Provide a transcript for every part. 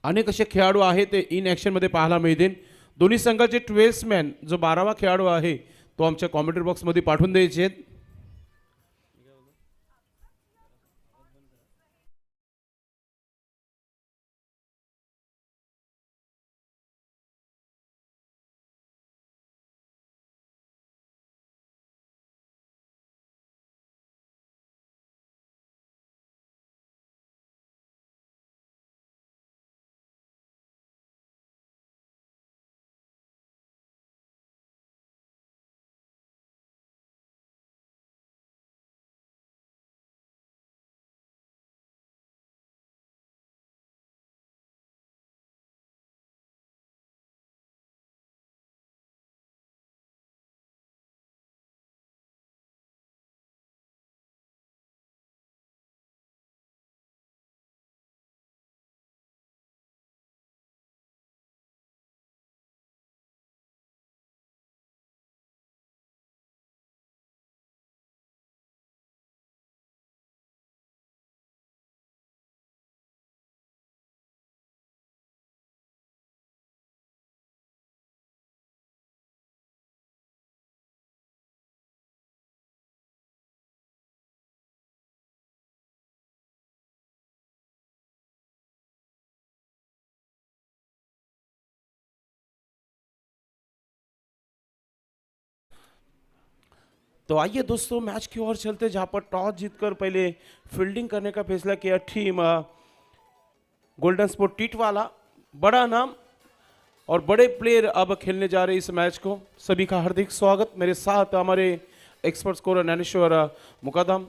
अनेक असे खेळाडू आहेत ते इन ॲक्शनमध्ये पाहायला मिळतील। दोन्ही संघाचे 12 मॅन जो 12वा खेळाडू आहे तो आमच्या कॉमेंट्री बॉक्समध्ये पाठवून द्यायचे आहेत। तो आइए दोस्तों मैच की ओर चलते जहां पर टॉस जीतकर पहले फील्डिंग करने का फैसला किया टीम गोल्डन स्पोर्ट टिटवाला। बड़ा नाम और बड़े प्लेयर अब खेलने जा रहे इस मैच को। सभी का हार्दिक स्वागत। मेरे साथ हमारे एक्सपर्ट स्कोरर ज्ञानेश्वर मुकादम।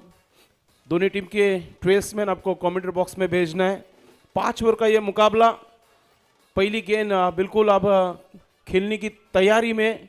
दोनों टीम के 12 मैन आपको कमेंट्री बॉक्स में भेजना है। 5 ओवर का ये मुकाबला, पहली गेंद बिल्कुल अब खेलने की तैयारी में।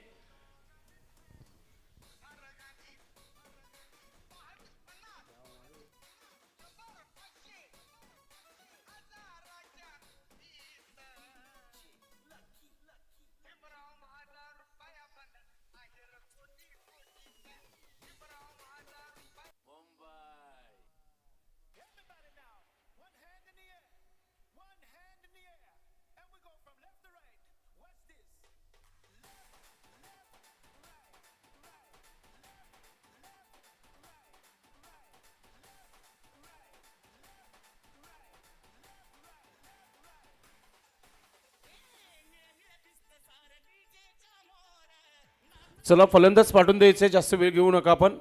चला फलंदाज पाठवून द्यायचे, जास्त वेळ घेऊ नका आपण।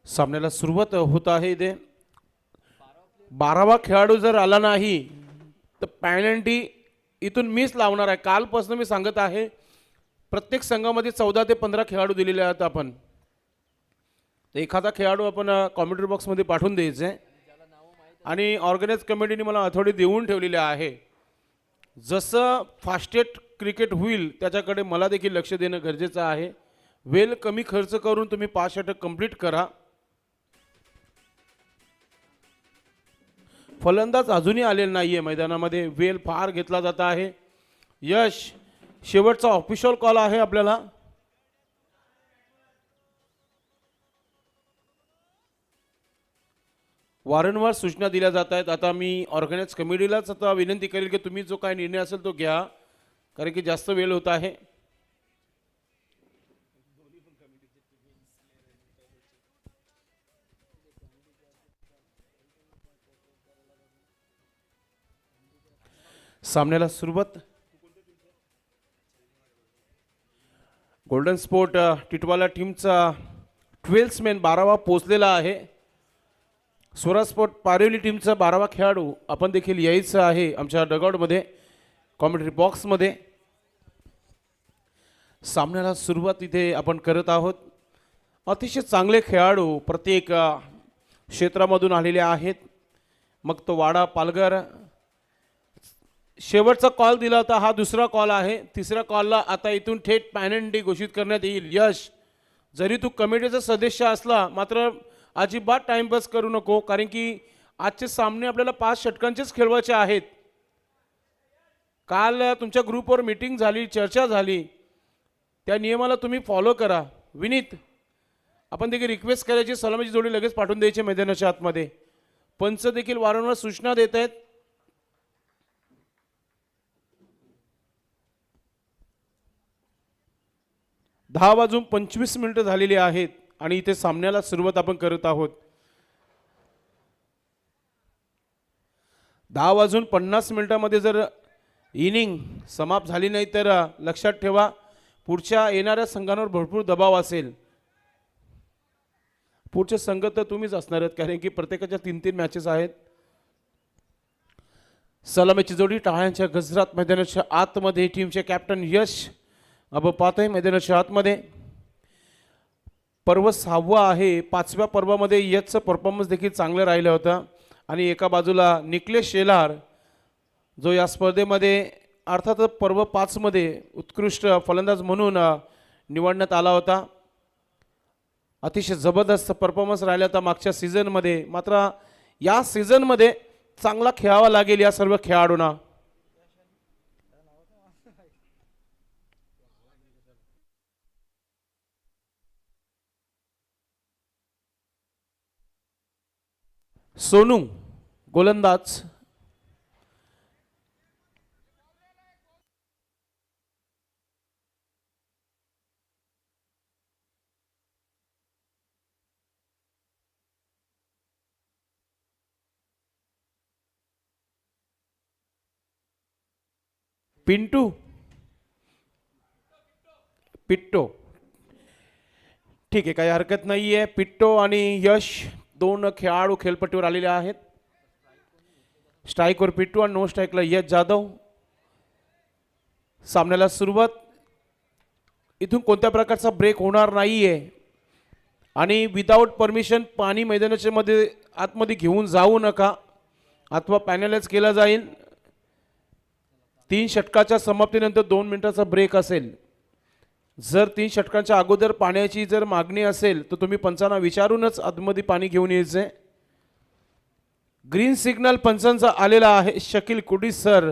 सामन्याला सुरुवात होत आहे। इथे 12वा खेळाडू जर आला नाही तर पेनल्टी इथून मिस लावणार आहे। कालपासून मी सांगत आहे प्रत्येक संघामध्ये 14 ते 15 खेळाडू दिलेले आहेत आपण। एखादा खेळाडू आपण कॉमेंट्री बॉक्समध्ये पाठवून द्यायचे आणि ऑर्गनाइज कमिटीने मला अथॉरिटी देऊन ठेवलेली आहे। जसं फास्टेस्ट क्रिकेट होईल त्याच्याकडे मला देखील लक्ष देणं गरजेचं आहे। वेळ कमी खर्च करून तुम्ही 5 षटक कंप्लीट करा। फलंदाज अजूनही आलेला नाहीये मैदानामध्ये, वेळ फार घेतला जात आहे। यश शेवटचा ऑफिशियल कॉल आहे आपल्याला। वारंवार सूचना दिल्या जात आहेत। आता मी ऑर्गनाइज कमिटीलाच आता विनंती करेल की तुम्ही जो काय निर्णय असेल तो घ्या, कारण की जास्त वेळ होत आहे। सामन्याला सुरुवात गोल्डन स्पोर्ट टिटवाला टीमचा 12 मॅन 12वा पोचलेला आहे। स्वराज स्पोर्ट पारिवली टीमचा 12वा खेळाडू आपण देखील यायचं आहे आमच्या डगआउटमध्ये कॉमेंट्री बॉक्समध्ये। सामन्याला सुरुवात इथे आपण करत आहोत। अतिशय चांगले खेळाडू प्रत्येक क्षेत्रामधून आलेले आहेत। मग तो वाडा, पालघर, शेवटचा कॉल दिला होता, हा दुसरा कॉल आहे. तिसऱ्या कॉलला आता इथून थेट पॅनल्टी घोषित करण्यात येईल. यश, जरी तू कमिटीचा सदस्य असला मात्र अजिबात टाइमपास करू नको, कारण की आजचे सामने आपल्याला 5 षटकांचेच खेळवायचे आहेत. काल तुमच्या ग्रुपवर मीटिंग झाली, चर्चा झाली, त्या नियमाला तुम्ही फॉलो करा. विनीत, आपण देखील रिक्वेस्ट करायची, सलामीची जोडी लगेच पाठवून द्यायची मैदानाच्या आतमध्ये. पंच देखील वारंवार सूचना देत आहेत. दहा वाजून 25 मिनिटं झालेली आहेत आणि इथे सामन्याला सुरुवात आपण करत आहोत. 10 वाजून 50 मिनिटांमध्ये जर इनिंग समाप्त झाली नाही तर लक्षात ठेवा पुढच्या येणाऱ्या संघांवर भरपूर दबाव असेल. पुढचे संघ तर तुम्हीच असणार आहेत, कारण की प्रत्येकाच्या 3-3 मॅचेस आहेत. सलामीची जोडी टाळ्यांच्या गजरात मैदानाच्या आतमध्ये टीमचे कॅप्टन यश अब पाहत आहे मैदानाच्या आतमध्ये. पर्व 6वा आहे. 5व्या पर्वामध्ये यशचं परफॉर्मन्स देखील चांगलं राहिलं होतं आणि एका बाजूला निकलेश शेलार जो या स्पर्धेमध्ये अर्थातच पर्व 5 मध्ये उत्कृष्ट फलंदाज म्हणून निवडण्यात आला होता. अतिशय जबरदस्त परफॉर्मन्स राहिला होता मागच्या सीझनमध्ये, मात्र या सीझनमध्ये चांगला खेळावा लागेल या सर्व खेळाडूंना. सोनू गोलंदाज, पिंटू, पिट्टो, ठीक आहे, काही हरकत नाही आहे. पिट्टो आणि यश 2 खेळाडू खेळपट्टीवर आलेले आहेत. स्ट्राईकवर पिट्टू आणि नो स्ट्राईकला यश जाधव. सामन्याला सुरुवात. इथून कोणत्या प्रकारचा ब्रेक होणार नाही आहे आणि विदाऊट परमिशन पाणी मैदानाच्या मध्ये आतमध्ये घेऊन जाऊ नका अथवा पॅनलाइज केला जाईल. 3 षटकाच्या समाप्तीनंतर 2 मिनिटाचा ब्रेक असेल. जर 3 षटकांच्या अगोदर पाण्याची जर मागणी असेल तर तुम्ही पंचांना विचारूनच आतमध्ये पाणी घेऊन यायचे. ग्रीन सिग्नल पंचांचा आलेला आहे. शकील कुडी सर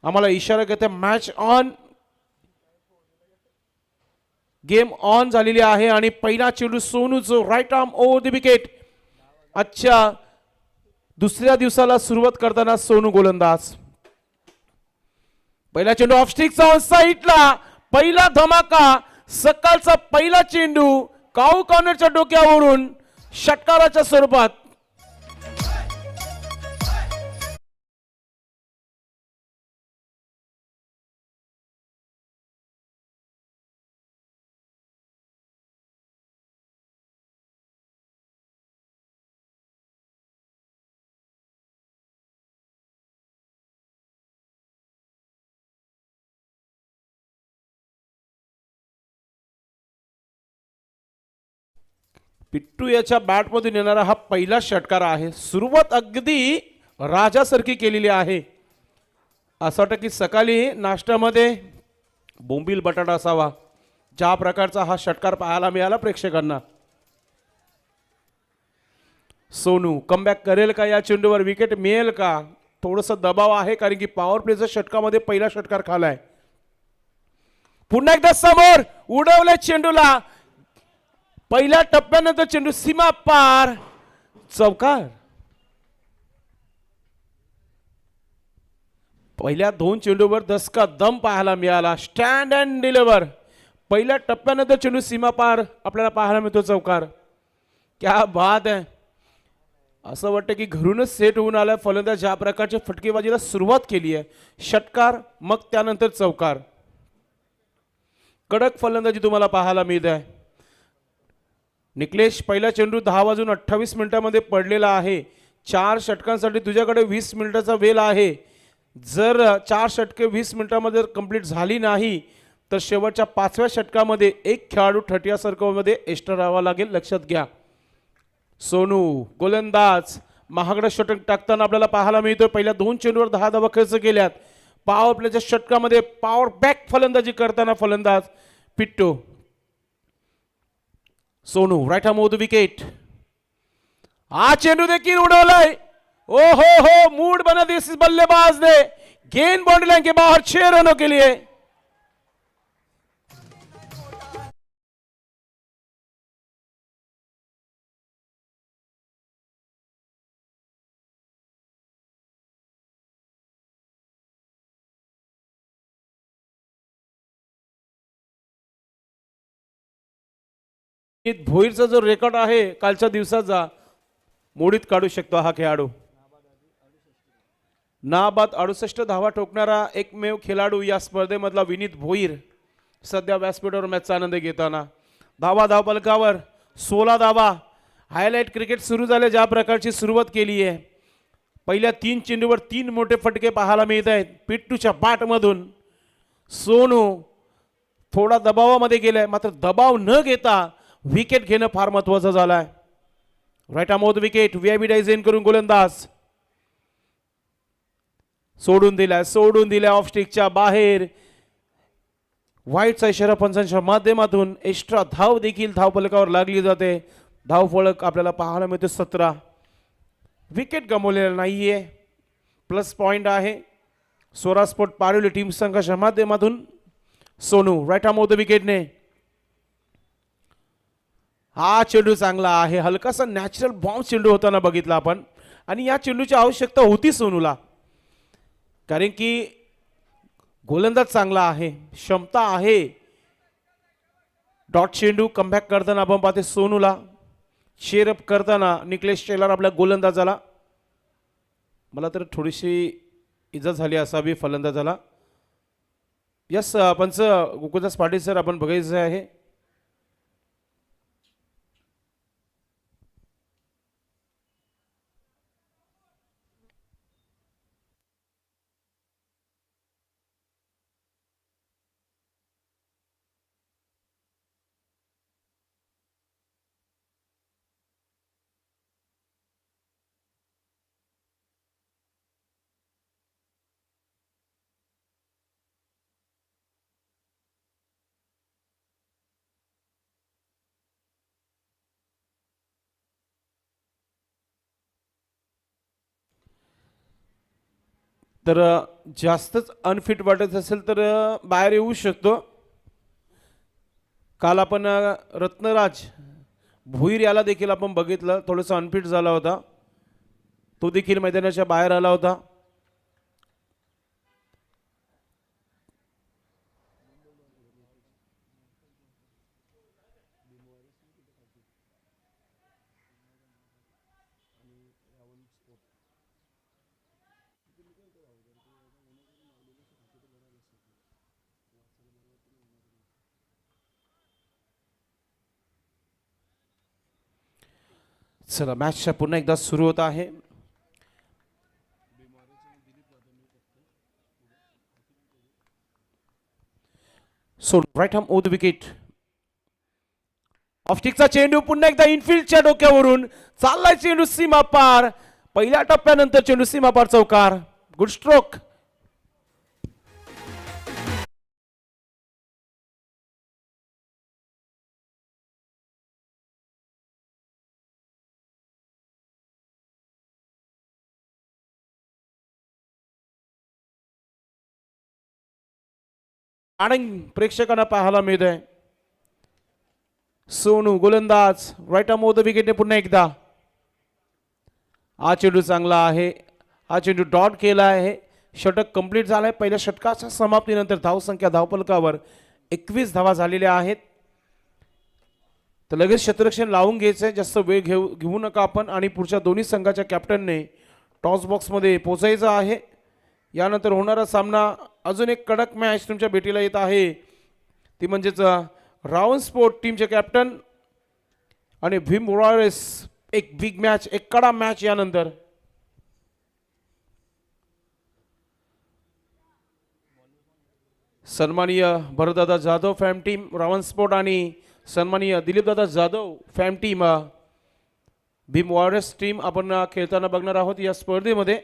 आम्हाला इशारा करते मॅच ऑन, गेम ऑन झालेली आहे आणि पहिला चेंडू सोनूचं right arm over the wicket. आजच्या दुसऱ्या दिवसाला सुरुवात करताना सोनू गोलंदाज. पहिला चेंडू ऑफ स्टिकचा ऑन साईडला. पहिला धमाका, सकाळचा पहिला चेंडू काऊ कॉर्नरच्या डोक्यावरून षटकाराच्या स्वरूपात. पिट्टू याच्या बॅटमधून येणारा हा पहिला षटकार आहे. सुरुवात अगदी राजासारखी केलेली आहे. असं वाटतं की सकाळी नाश्त्यामध्ये बोंबील बटाटा असावा, ज्या प्रकारचा हा षटकार पाहायला मिळाला प्रेक्षकांना. सोनू कमबॅक करेल का या चेंडूवर, विकेट मिळेल का? थोडंसं दबाव आहे कारण की पॉवर प्लेच्या षटकामध्ये पहिला षटकार खालाय. पुन्हा एकदा समोर उडवले चेंडूला. पहिल्या टप्प्यानंतर चेंडू सीमा पार, चौकार. पहिल्या 2 चेंडूवर दसका दम पाहायला मिळाला. Stand and deliver. पहिल्या टप्प्यानंतर चेंडू सीमा पार आपल्याला पाहायला मिळतो, चौकार. क्या बात आहे. असं वाटतं की घरूनच सेट होऊन आलाय फलंदाज. ज्या प्रकारच्या फटकेबाजीला सुरुवात केली आहे, षटकार मग त्यानंतर चौकार. कडक फलंदाजी तुम्हाला पाहायला मिळत आहे. निकलेश, पहिला चेंडू 10 वाजून 28 मिनिटांमध्ये पडलेला आहे. 4 षटकांसाठी तुझ्याकडे 20 मिनिटाचा वेळ आहे. जर 4 षटके 20 मिनिटांमध्ये कंप्लीट झाली नाही तर शेवटच्या 5व्या षटकामध्ये एक खेळाडू 30 सर्कलमध्ये एक्स्ट्रा राहावा लागेल, लक्षात घ्या. सोनू गोलंदाज महागडा षटक टाकताना आपल्याला पाहायला मिळतोय. पहिल्या 2 चेंडूवर 10 धावा खर्च केल्यात. पॉवर प्लेच्या षटकामध्ये पॉवर बॅक फलंदाजी करताना फलंदाज Pittu. Sonu right arm over the wicket. हा चेंडू देखील उडवलाय. ओ हो मूड बना दिया इस बल्लेबाज ने. गेंद बाउंड्री लाइन के बाहर 6 रनों के लिए. भोईरचा जो रेकॉर्ड आहे कालच्या दिवसाचा मोडीत काढू शकतो हा खेळाडू. नाबाद 68 धावा ठोकणारा एकमेव खेळाडू या स्पर्धेमधला विनीत भोईर सध्या व्यासपीठावर मॅचचा आनंद घेताना. धावपलकावर 16 धावा. हायलाइट क्रिकेट सुरू झाले ज्या प्रकारची सुरुवात केली आहे. पहिल्या 3 चेंडूवर 3 मोठे फटके पाहायला मिळत आहेत पिट्टूच्या बॅटमधून. सोनू थोडा दबावामध्ये गेलाय मात्र दबाव न घेता विकेट घेणं फार महत्वाचं झालंय. Right arm off the wicket. VIP डायझेन करून गोलंदाज सोडून दिलाय ऑफ स्टिकच्या बाहेर. वाईटचा इशारा पंचांच्या माध्यमातून एक्स्ट्रा धाव देखील धावफलकावर लागली जाते. धावफलक आपल्याला पाहायला मिळते 17. विकेट गमावलेला नाहीये. प्लस पॉइंट आहे स्वराज पारिवली टीम संघाच्या माध्यमातून. Sonu right arm off the विकेटने. हा चेंडू चांगला आहे. हलकासा नॅचरल बाउन्स चेंडू होताना बघितला आपण आणि या चेंडूची आवश्यकता होती सोनूला कारण की गोलंदाज चांगला आहे क्षमता आहे. डॉट चेंडू कमबॅक करताना आपण पाहते सोनूला. शेअरअप करताना निकलेश टेलर आपल्या गोलंदाजाला. मला तर थोडीशी इजा झाली असावी फलंदाजाला. यस पंच गोकुळदास पाटील सर आपण बघायचं आहे. तर जास्तच अनफिट वाटत असेल तर बाहेर येऊ शकतो. काल आपण रत्नराज भोईर याला देखील आपण बघितलं थोडंसं अनफिट झाला होता. तो देखील मैदानाच्या बाहेर आला होता. चला मॅच पुन्हा एकदा सुरू होत आहे. So right arm over the wicket. ऑफस्टिकचा चेंडू पुन्हा एकदा इनफिल्डच्या डोक्यावरून चाललाय चेंडू सीमा पार. पहिल्या टप्प्यानंतर चेंडू सीमा पार चौकार. Good stroke. आणि प्रेक्षकांना पाहायला मिळत आहे. सोनू गोलंदाज राईट आर्म ओव्हर द विकेटने पुन्हा एकदा. हा चेंडू चांगला आहे. हा चेंडू डॉट केला आहे. षटक कंप्लीट झालाय. पहिल्या षटकाच्या समाप्तीनंतर धावसंख्या धावफलकावर 21 धावा झालेल्या आहेत. तर लगेच क्षेत्ररक्षण लावून घ्यायचंय. जास्त वेळ घेऊ नका आपण. आणि पुढच्या दोन्ही संघाच्या कॅप्टनने टॉस बॉक्समध्ये पोचायचं आहे. यानंतर होणारा सामना अजून एक कडक मॅच तुमच्या भेटीला येत आहे. ती म्हणजेच रावण स्पोर्ट टीमचे कॅप्टन आणि भीम वॉरियर्स. एक बिग मॅच एक कडा मॅच. यानंतर सन्माननीय Bharatdada Jadhav fam team Ravan sport आणि सन्माननीय Dilipdada Jadhav fam team Bhim warriors team आपण खेळताना बघणार आहोत या स्पर्धेमध्ये।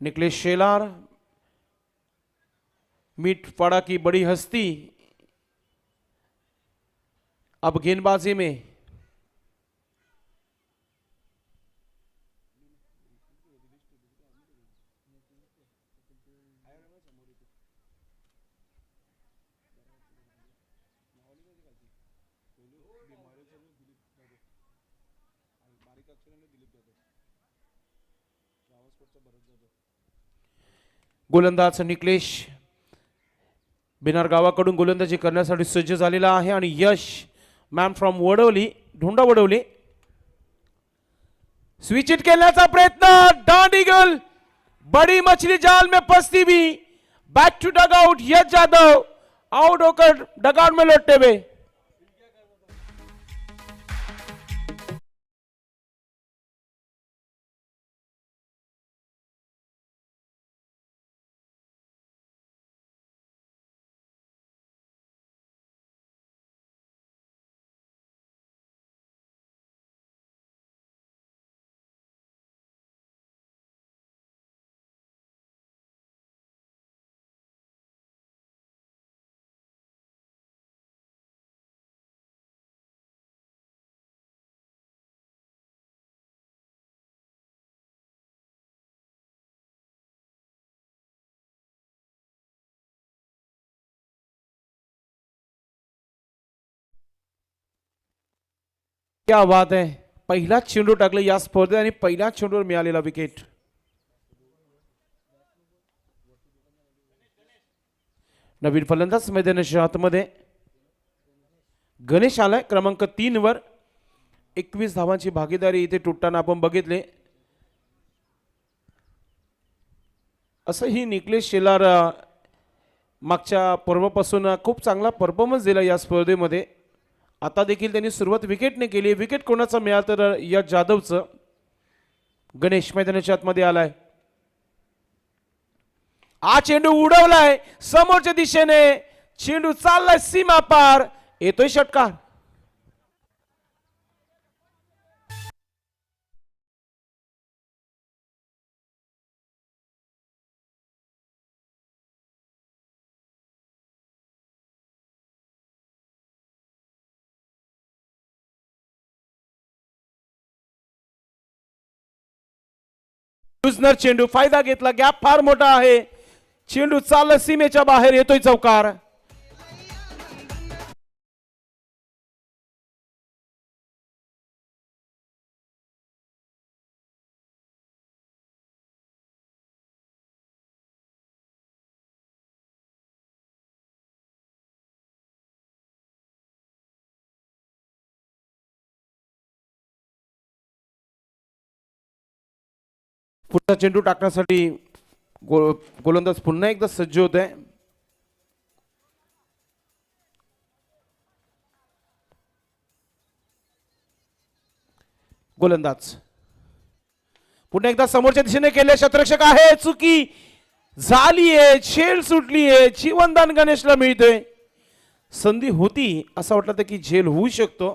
निकलेश शेलार, मीट फाड़ा की बड़ी हस्ती, अब गेंदबाजी में गोलंदाज निकलेश बिनार गावाकडून गोलंदाजी करण्यासाठी सज्ज झालेला आहे आणि Yash man from Vadavali, Dhonda Vadavali, switch hit खेलने प्रयत्न, डांड ईगल, बड़ी मछली जाल में फंसती भी, back to dugout, Yash Yadav out होकर डगआउट में लौटते हुए। क्या बात है, पहिला चेंडू टाकला या स्पर्धेत आणि पहिल्या चेंडूवर मिळालेला विकेट। नवीन फलंदाज मैदानाच्या आतमध्ये गणेश आलाय क्रमांक 3 वर। 21 धावांची भागीदारी इथे तुटताना आपण बघितले। असंही निकलेश शेलार मागच्या पर्वापासून खूप चांगला परफॉर्मन्स दिला या स्पर्धेमध्ये। आता देखील त्यांनी सुरुवात विकेटने केली। विकेट कोणाचा मिळाला तर यश जाधवचं। गणेश मैदानाच्या आतमध्ये आलाय, हा चेंडू उडवलाय समोरच्या दिशेने, चेंडू चाललाय सीमा पार, येतोय षटकार। लुजनर चेंडू फायदा घेतला, गॅप फार मोठा आहे, चेंडू चालला सीमेच्या बाहेर, येतोय चौकार। पुढचा चेंडू टाकण्यासाठी गोलंदाज पुन्हा एकदा सज्ज होत आहे। गोलंदाज पुन्हा एकदा समोरच्या दिशेने केले, क्षेत्ररक्षक आहे, चुकी झालीये, झेल सुटलीये, जीवनदान गणेशला मिळतोय। संधी होती असं वाटलं की झेल होऊ शकतो,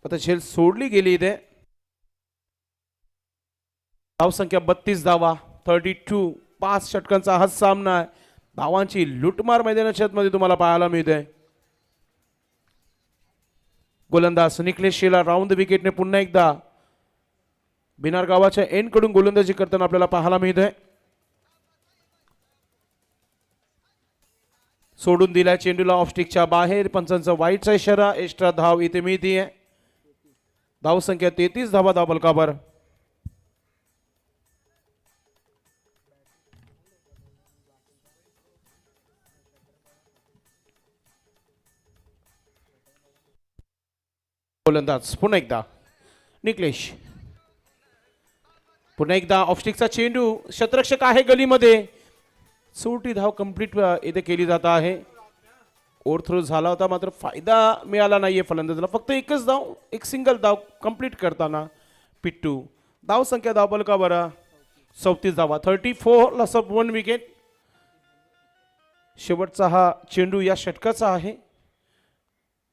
आता झेल सोडली गेली इथे। धावसंख्या 32 धावा, 32, 5 षटकांचा हा सामना आहे। धावांची लुटमार मैदानाच्या आतमध्ये तुम्हाला पाहायला मिळते। गोलंदाज निकलेश शेलार राऊंड द विकेटने पुन्हा एकदा बिनार गावाच्या एंड कडून गोलंदाजी करताना आपल्याला पाहायला मिळते। सोडून दिला चेंडूला ऑफस्टिकच्या बाहेर, पंचांचा वाईटचा इशारा, एक्स्ट्रा धाव इथे मिळतीये। धावसंख्या 33 धावा धावफलकावर। गोलंदाज पुन्हा एकदा निकलेश, पुन्हा एकदा ऑफस्टिकचा चेंडू, क्षेत्ररक्षक आहे गलीमध्ये, सोटी धाव कंप्लीट इथे केली जात आहे। ओव्हरथ्रो झाला होता मात्र फायदा मिळाला नाहीये फलंदाजाला, फक्त एकच धाव, एक सिंगल धाव कंप्लीट करताना पिट्टू। धाव संख्या धावफलकावर 34 धावा, 34, लॉस ऑफ 1 विकेट। शेवटचा हा चेंडू या षटकाचा आहे।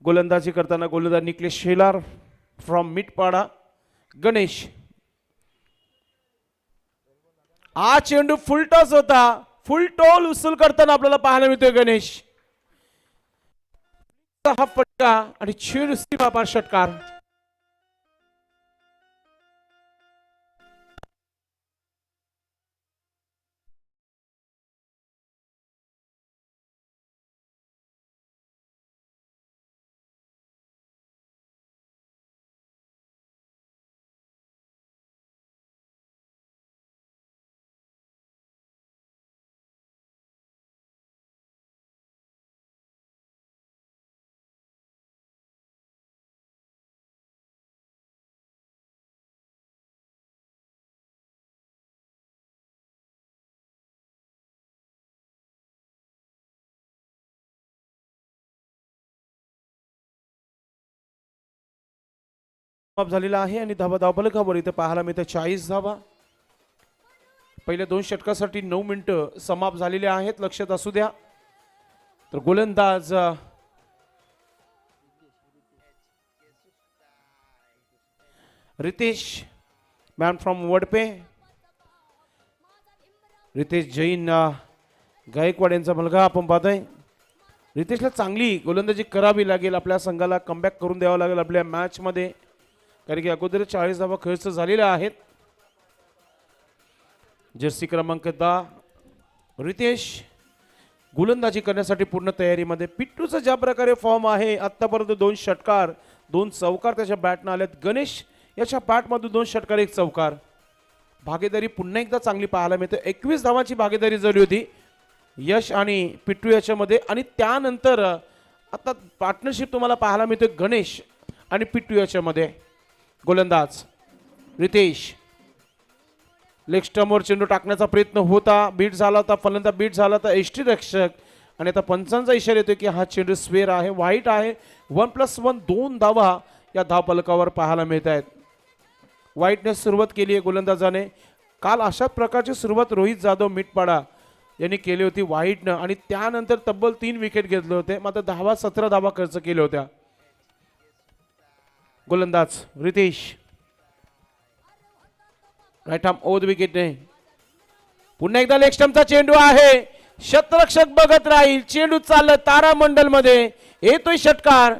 गोलंदाजी करताना गोलंदाज निकलेश शेलार फ्रॉम मिटपाडा. गणेश. हा चेंडू फुल टॉस होता. फुल टोल उचल करताना आपल्याला पाहायला मिळतोय गणेश. हा फटका आणि चेंडू सीमापार षटकार. झालेला आहे आणि धावफलकावर इथे पाहायला मिळते 40 धावा. पहिल्या 2 षटकासाठी 9 मिनिटं समाप्त झालेले आहेत. लक्षात असू द्या. तर गोलंदाज रितेश मॅन फ्रॉम वडपे. रितेश जैन गायकवाड यांचा मुलगा आपण पाहतोय. रितेशला चांगली गोलंदाजी करावी लागेल. आपल्या संघाला कमबॅक करून द्यावं लागेल आपल्या मॅच मध्ये, कारण की अगोदर 40 धावा खर्च झालेल्या आहेत. जर्सी क्रमांक 10 रितेश गोलंदाजी करण्यासाठी पूर्ण तयारीमध्ये. पिट्टूचा ज्या प्रकारे फॉर्म आहे आतापर्यंत 2 षटकार 2 चौकार त्याच्या बॅटनं आलेत. गणेश याच्या बॅटमधून 2 षटकार 1 चौकार. भागीदारी पुन्हा एकदा चांगली पाहायला मिळते. 21 धावांची भागीदारी झाली होती यश आणि पिट्टू याच्यामध्ये. आणि त्यानंतर आता पार्टनरशिप तुम्हाला पाहायला मिळते गणेश आणि पिट्टू याच्यामध्ये. गोलंदाज रितेश लेग स्टंपवर चेंडू टाकण्याचा प्रयत्न होता. बीट झाला होता. फलंदाज बीट झाला होता एष्टी रक्षक. आणि आता पंचांचा इशारा येतो की हा चेंडू स्क्वेअर आहे. वाईट आहे. 1+1 2 धावा या धावफलकावर पाहायला मिळत आहेत. वाईटने सुरुवात केली आहे गोलंदाजाने. काल अशा प्रकारची सुरुवात रोहित जाधव मिटपाडा यांनी केली होती वाईटनं, आणि त्यानंतर तब्बल 3 विकेट घेतले होते. मात्र 17 धावा खर्च केल्या होत्या. गोलंदाज Ritesh right arm over the विकेटने. पुन्हा एकदा लेग स्टंपचा चेंडू आहे. शतरक्षक बघत राहील. चेंडू चाललं तारामंडल मध्ये. येतोय षटकार.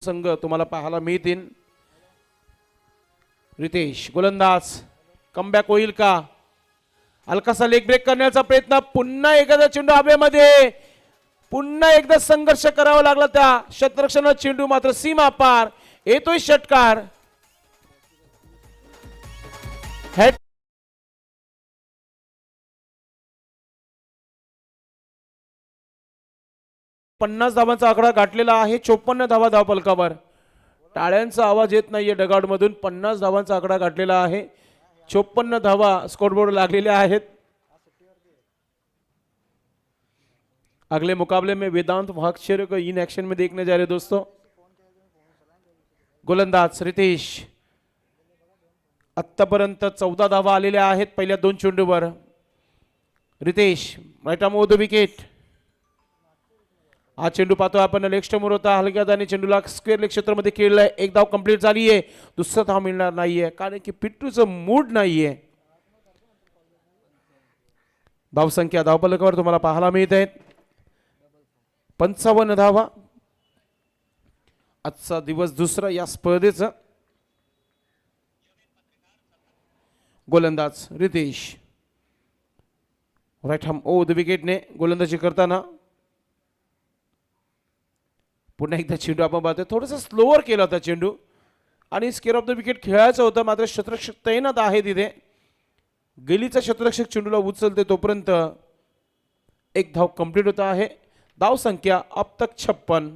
संघ तुम्हाला पाहायला मिळतील. रितेश गोलंदाज कमबॅक होईल का? हलकासा लेग ब्रेक करण्याचा प्रयत्न. पुन्हा एकदा चेंडू हवेमध्ये. पुन्हा एकदा संघर्ष करावा लागला त्या क्षेत्ररक्षणाचा. चेंडू मात्र सीमा पार. येतोय षटकार. हेड 50 धावांचा आकडा गाठलेला आहे. 54 धावा धावफलकावर. टाळ्यांचा आवाज येत नाहीये डगआउट मधून. 50 धावांचा आकडा गाठलेला आहे. 54 धावा स्कोरबोर्ड लागलेल्या आहेत. अगले मुकाबले में वेदांत भागशेर को इन एक्शन में देखने जा रहे दोस्तों. गोलंदाज रितेश आतापर्यंत 14 धावा आलेल्या आहेत पहिल्या 2 चेंडूवर. Ritesh right arm over the wicket. हा चेंडू पाहतो आपण लेग स्टंपवर होता. हलक्या दाने चेंडूला स्क्वेअर लेग क्षेत्रामध्ये खेळलाय. 1 धाव कंप्लीट झाली आहे. दुसरा धाव मिळणार नाहीये कारण की पिट्टूचं मूड नाहीये. धावसंख्या धावफलकावर तुम्हाला पाहायला मिळत आहेत 55 धावा. आजचा दिवस दुसरा या स्पर्धेचा. गोलंदाज Ritesh right arm over the विकेटने गोलंदाजी करताना. पुन्हा एकदा चेंडू आपण पाहतोय. थोडासा स्लोअर केला होता चेंडू आणि स्केअर ऑफ द विकेट खेळायचं होतं. मात्र क्षेत्ररक्षक तैनात आहे तिथे. गेलीचा क्षेत्ररक्षक चेंडूला उचलते तोपर्यंत 1 धाव कंप्लीट होत आहे. धाव संख्या अब तक 56.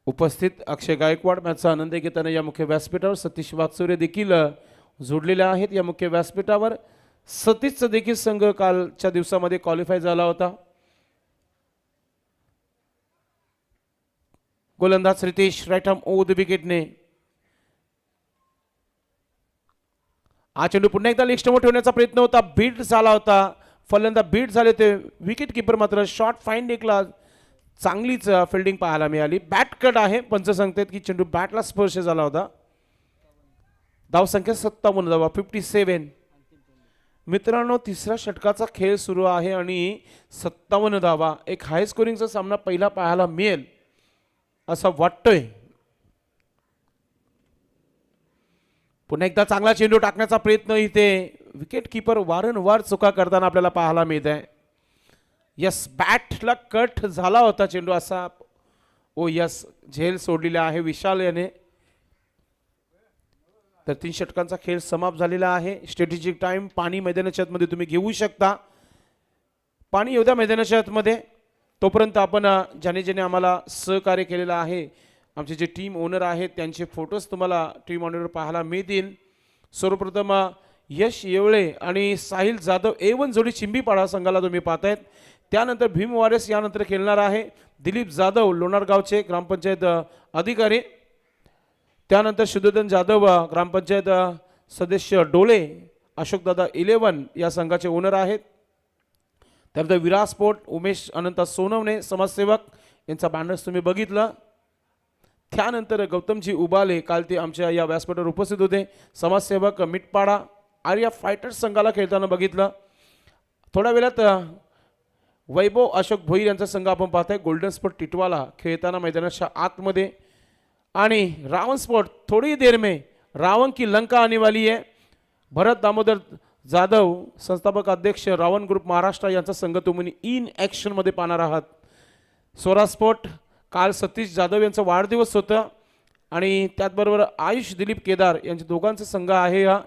उपस्थित अक्षय गायकवाड मॅचचा आनंद घेताना या मुख्य व्यासपीठावर सतीश वागचौरे देखील जोडलेले आहेत या मुख्य व्यासपीठावर. सतीशचा देखील संघ कालच्या दिवसामध्ये क्वालिफाय झाला होता. गोलंदाज Ritesh right arm over the विकेटने हा चेंडू पुन्हा एकदा लेग स्टंपवर ठेवण्याचा प्रयत्न होता. बीट झाला होता. फलंदाज बीट झाले ते विकेट किपर मात्र शॉर्ट फाईन एकला चांगलीच फिल्डिंग पाहायला मिळाली. बॅट कट आहे. पंच सांगतात की चेंडू बॅटला स्पर्श झाला होता. धावसंख्या 57 धावा 57. मित्रांनो तिसऱ्या षटकाचा खेळ सुरू आहे आणि 57 धावा एक हाय स्कोरिंगचा सामना पहिला पाहायला मिळेल असं वाटतंय. पुन्हा एकदा चांगला चेंडू टाकण्याचा प्रयत्न इथे विकेट किपर वारंवार चुका करताना आपल्याला पाहायला मिळत आहे. यस बॅटला कट झाला होता चेंडू असा. ओ यस झेल सोडलेला आहे विशाल याने. तर 3 षटकांचा खेळ समाप्त झालेला आहे. स्ट्रॅटेजिक टाइम पाणी मैदानाच्या आतमध्ये तुम्ही घेऊ शकता. पाणी येऊ द्या मैदानाच्या आतमध्ये. तोपर्यंत आपण ज्याने आम्हाला सहकार्य केलेलं आहे आमचे जे टीम ओनर आहेत त्यांचे फोटोज तुम्हाला टीम ओनरवर पाहायला मिळतील. सर्वप्रथम यश येवळे आणि साहिल जाधव A1 जोडी चिंबीपाडा संघाला तुम्ही पाहतायत. त्यानंतर भीम वॉरियर्स यानंतर खेळणार आहे. दिलीप जाधव लोणारगावचे ग्रामपंचायत अधिकारी. त्यानंतर शुद्धोधन जाधव ग्रामपंचायत सदस्य डोळे अशोकदादा 11 या संघाचे ओनर आहेत. त्यानंतर विराज स्पोर्ट उमेश अनंत सोनवणे समाजसेवक यांचा बॅनर्स तुम्ही बघितलं. त्यानंतर गौतमजी उबाले काल ते आमच्या या व्यासपीठावर उपस्थित होते. समाजसेवक मिटपाडा आर्या फायटर्स संघाला खेळताना बघितलं. थोड्या वेळात वैभव अशोक भोईर यांचा संघ आपण पाहताय. गोल्डन स्पोर्ट टिटवाला खेळताना मैदानाच्या आतमध्ये. आणि रावण स्पोर्ट थोड़ी देर में रावण की लंका आने वाली है. भरत दामोदर जाधव संस्थापक अध्यक्ष रावण ग्रुप महाराष्ट्र यांचा संघ तुम्ही इन ॲक्शन मध्ये पाहणार आहात. स्वराज स्पोर्ट काल सतीश जाधव यांचा वाढदिवस होता आणि त्याचबरोबर आयुष दिलीप केदार यांचे दोघांचा संघ आहे. हा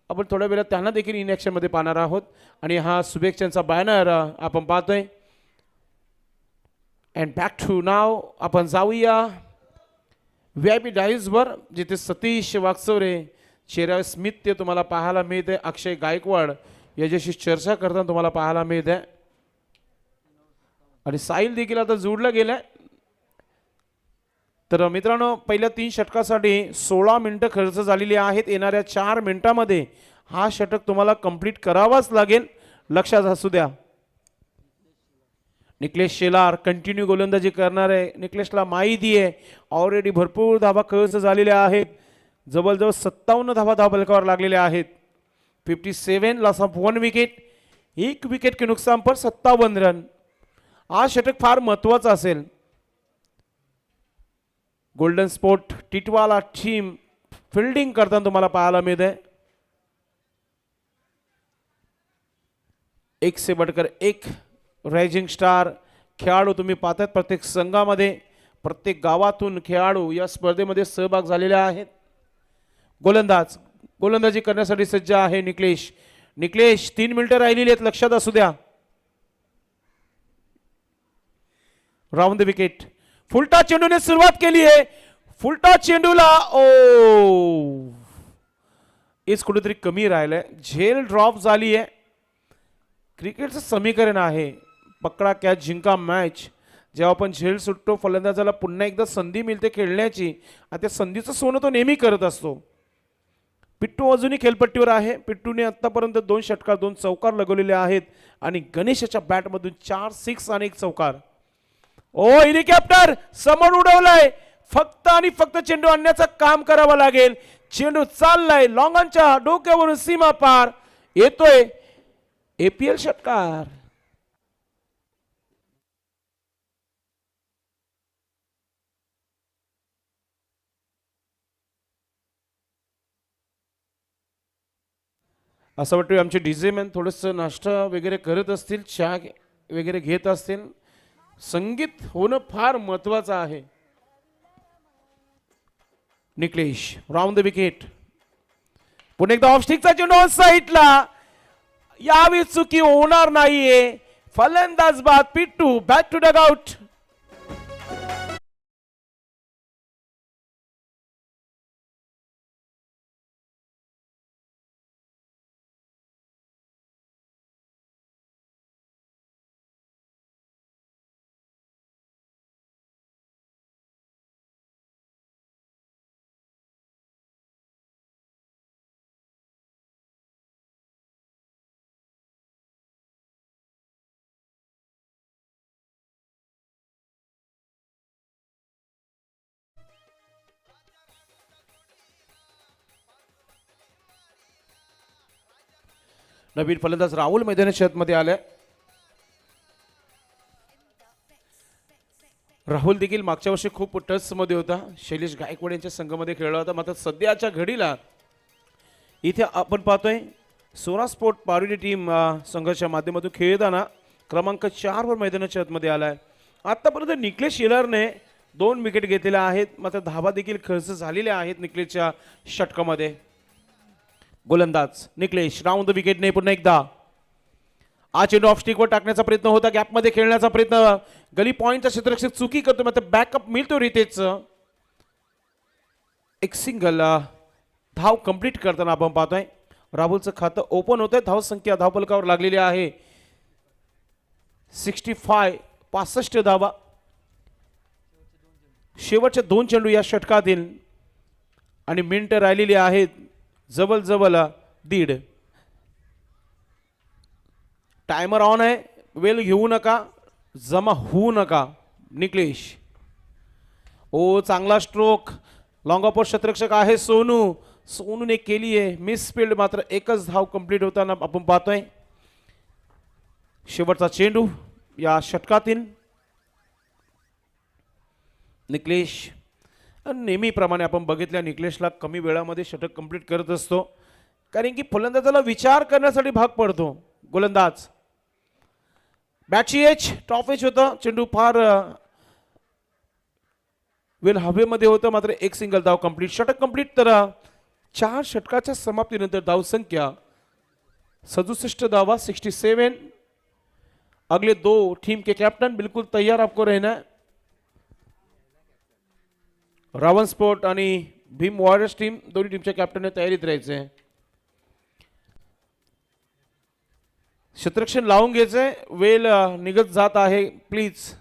आपण थोड्या वेळात त्यांना देखील इन ॲक्शन मध्ये पाहणार आहोत. आणि हा शुभेच्छांचा बॅनर आपण पाहतोय. अँड बॅक टू नाव आपण जाऊया VIP डाईजवर जिथे सतीश वागचौरे चेहऱ्यावर स्मित ते तुम्हाला पाहायला मिळते. अक्षय गायकवाड याच्याशी चर्चा करताना तुम्हाला पाहायला मिळते आणि साहिल देखील आता जोडला गेलाय. तर मित्रांनो पहिल्या 3 षटकासाठी 16 मिनिटं खर्च झालेली आहेत. येणाऱ्या 4 मिनिटांमध्ये हा षटक तुम्हाला कंप्लीट करावाच लागेल. लक्षात असू द्या. निकलेश शेलार कंटिन्यू गोलंदाजी करणार आहे. निकलेशला माहिती आहे ऑलरेडी भरपूर धावा खर्च झालेल्या आहेत. जवळजवळ 57 धावा धावफलकावर लागलेल्या आहेत. 57 लॉस ऑफ 1 विकेट. 1 विकेट के नुकसान पर 57 रन. हा षटक फार महत्वाचा असेल. Golden sport Titwala team fielding करताना तुम्हाला पाहायला मिळते. एक से बढ़कर एक रायझिंग स्टार खेळाडू तुम्ही पाहतात. प्रत्येक संघामध्ये प्रत्येक गावातून खेळाडू या स्पर्धेमध्ये सहभाग झालेले आहेत. गोलंदाजी करण्यासाठी सज्ज आहे निकलेश. निकलेश 3 मिनिटं राहिलेली आहेत. लक्षात असू द्या. Round the wicket. फुलटा चेंडूने सुरुवात केली आहे. फुलटा चेंडूला ओ इस कुठेतरी कमी राहिलंय. झेल ड्रॉप झाली आहे. क्रिकेटचं समीकरण आहे पकडा कॅच जिंका मॅच. जेव्हा आपण झेल सुटतो फलंदाजाला पुन्हा एकदा संधी मिळते खेळण्याची. आता त्या संधीचं सोनं तो नेहमी करत असतो. पिट्टू अजूनही खेळपट्टीवर आहे. पिट्टूने आतापर्यंत 2 षटकार 2 चौकार लगवलेले आहेत आणि गणेशच्या बॅटमधून 4 6 आणि 1 चौकार. ओ हेलिकॉप्टर समोर उडवलाय. फक्त आणि फक्त चेंडू आणण्याचं काम करावं लागेल. चेंडू चाललाय लॉंगांच्या डोक्यावरून सीमा पार येतोय. APL षटकार. असं वाटतं आमचे डीजे मॅन थोडंसं नाश्ता वगैरे करत असतील. चहा वगैरे घेत असतील. संगीत होणं फार महत्वाचं आहे. Niklesh round the wicket. पुन्हा एकदा ऑफ स्टिकचा चेंडू ऑन साईडला. यावी चुकी होणार नाहीये. फलंदाज बाद. पिट्टू बॅक टू डग आउट. नवीन फलंदाज राहुल मैदानाच्या आतमध्ये आलाय. राहुल देखील मागच्या वर्षी खूप टच मध्ये होता. शैलेश गायकवाड यांच्या संघामध्ये खेळला होता. मात्र सध्याच्या घडीला इथे आपण पाहतोय सोरा स्पोर्ट पारुडी टीम संघाच्या माध्यमातून खेळताना क्रमांक 4 वर मैदानाच्या आतमध्ये आलाय. आतापर्यंत निकलेश येलारने 2 विकेट घेतलेल्या आहेत. मात्र धावा देखील खर्च झालेल्या आहेत निकलेशच्या षटकामध्ये. गोलंदाज निकलेश राऊंड द विकेटने पुन्हा एकदा चेंडू ऑफ स्टिकवर टाकण्याचा प्रयत्न होता. गॅपमध्ये खेळण्याचा प्रयत्न. गली पॉइंटचा क्षेत्ररक्षक चुकी करतो. मात्र बॅकअप मिळतो रितेच. एक सिंगल धाव कंप्लीट करताना आपण पाहतोय राहुलचं खातं ओपन होतंय. धाव संख्या धावफलकावर लागलेली आहे 65 धावा. शेवटचे 2 चेंडू या षटकातील आणि मिनिटं राहिलेली आहेत जवळ 1.5. टायमर ऑन आहे. वेळ घेऊ नका, जमा होऊ नका. निकलेश चांगला स्ट्रोक. लॉंग ऑफ क्षेत्ररक्षक आहे सोनूने केली आहे मिसफील्ड. मात्र एकच धाव कंप्लीट होताना आपण पाहतोय. शेवटचा चेंडू या षटकातील. निकलेश नेहमीप्रमाणे आपण बघितल्या निकलेशला कमी वेळामध्ये षटक कंप्लीट करत असतो, कारण की फलंदाजाला विचार करण्यासाठी भाग पडतो. गोलंदाज बॅटची एच टॉप एच होता. चेंडू फार वेल हवेमध्ये होतं. मात्र एक सिंगल धाव कंप्लीट. षटक कंप्लीट. तर 4 षटकाच्या समाप्तीनंतर धाव संख्या 67 धावा 67. अगले 2 टीम के कैप्टन बिल्कुल तैयार आपको रहना है. रावण स्पोर्ट आणि भीम वॉरियर्स टीम दोन्ही टीमच्या कॅप्टनने तयारीत राहायचे. क्षेत्ररक्षण लावून घ्यायचंय. वेल निघत जात आहे प्लीज.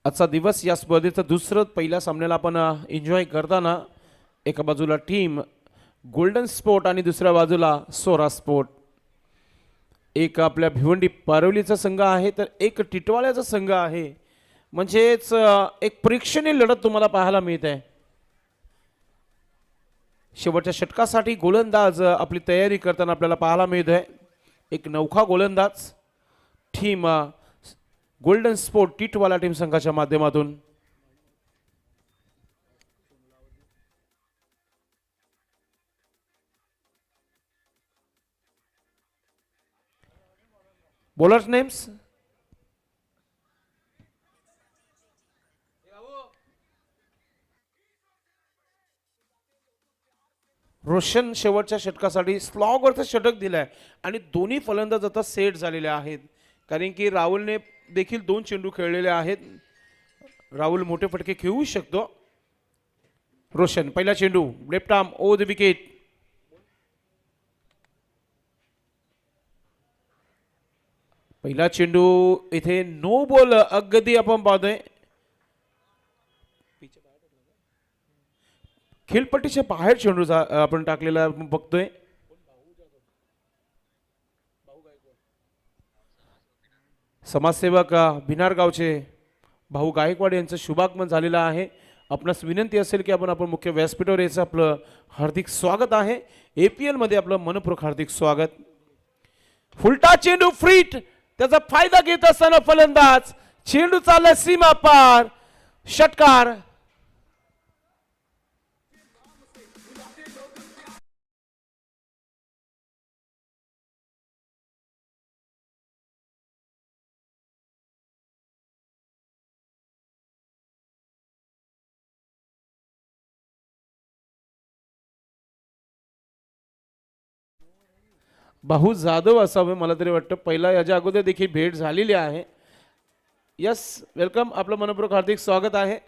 आजचा दिवस या स्पर्धेचं दुसरं पहिल्या सामन्याला आपण एन्जॉय करताना एका बाजूला टीम गोल्डन स्पोर्ट आणि दुसऱ्या बाजूला सोरा स्पोर्ट. एक आपल्या भिवंडी पारवलीचा संघ आहे तर एक टिटवाळ्याचा संघ आहे. म्हणजेच एक प्रेक्षणीय लढत तुम्हाला पाहायला मिळत आहे. शेवटच्या षटकासाठी गोलंदाज आपली तयारी करताना आपल्याला पाहायला मिळत आहे. एक नौखा गोलंदाज team golden sport Titwala team संघाच्या माध्यमातून. बॉलर्स नेम्स रोशन शेवटच्या षटकासाठी स्लॉगवरचं षटक दिलंय आणि दोन्ही फलंदाज आता सेट झालेले आहेत, कारण की राहुलने देखील 2 चेंडू खेळलेले आहेत. राहुल मोठे फटके खेळू शकतो. रोशन पहिला चेंडू left arm over the wicket. पहिला चेंडू इथे नो बॉल अगदी आपण पाहतोय. खेळपट्टीच्या बाहेर चेंडू आपण टाकलेला आपण बघतोय. समाजसेवक भिनार गावचे भाऊ गायकवाड यांचं शुभागमन झालेलं आहे. आपणास विनंती असेल की आपण मुख्य व्यासपीठावर याचं आपलं हार्दिक स्वागत आहे. APL मध्ये आपलं मनपूर्वक हार्दिक स्वागत. फुलटा चेंडू फ्रीट. त्याचा फायदा घेत असताना फलंदाज. चेंडू चालला सीमा पार. षटकार. भाऊ जाधव असावे मला तरी वाटतं. पहिला याच्या अगोदर देखील भेट झालेली आहे. Yes welcome. आपलं मनपूर्वक हार्दिक स्वागत आहे.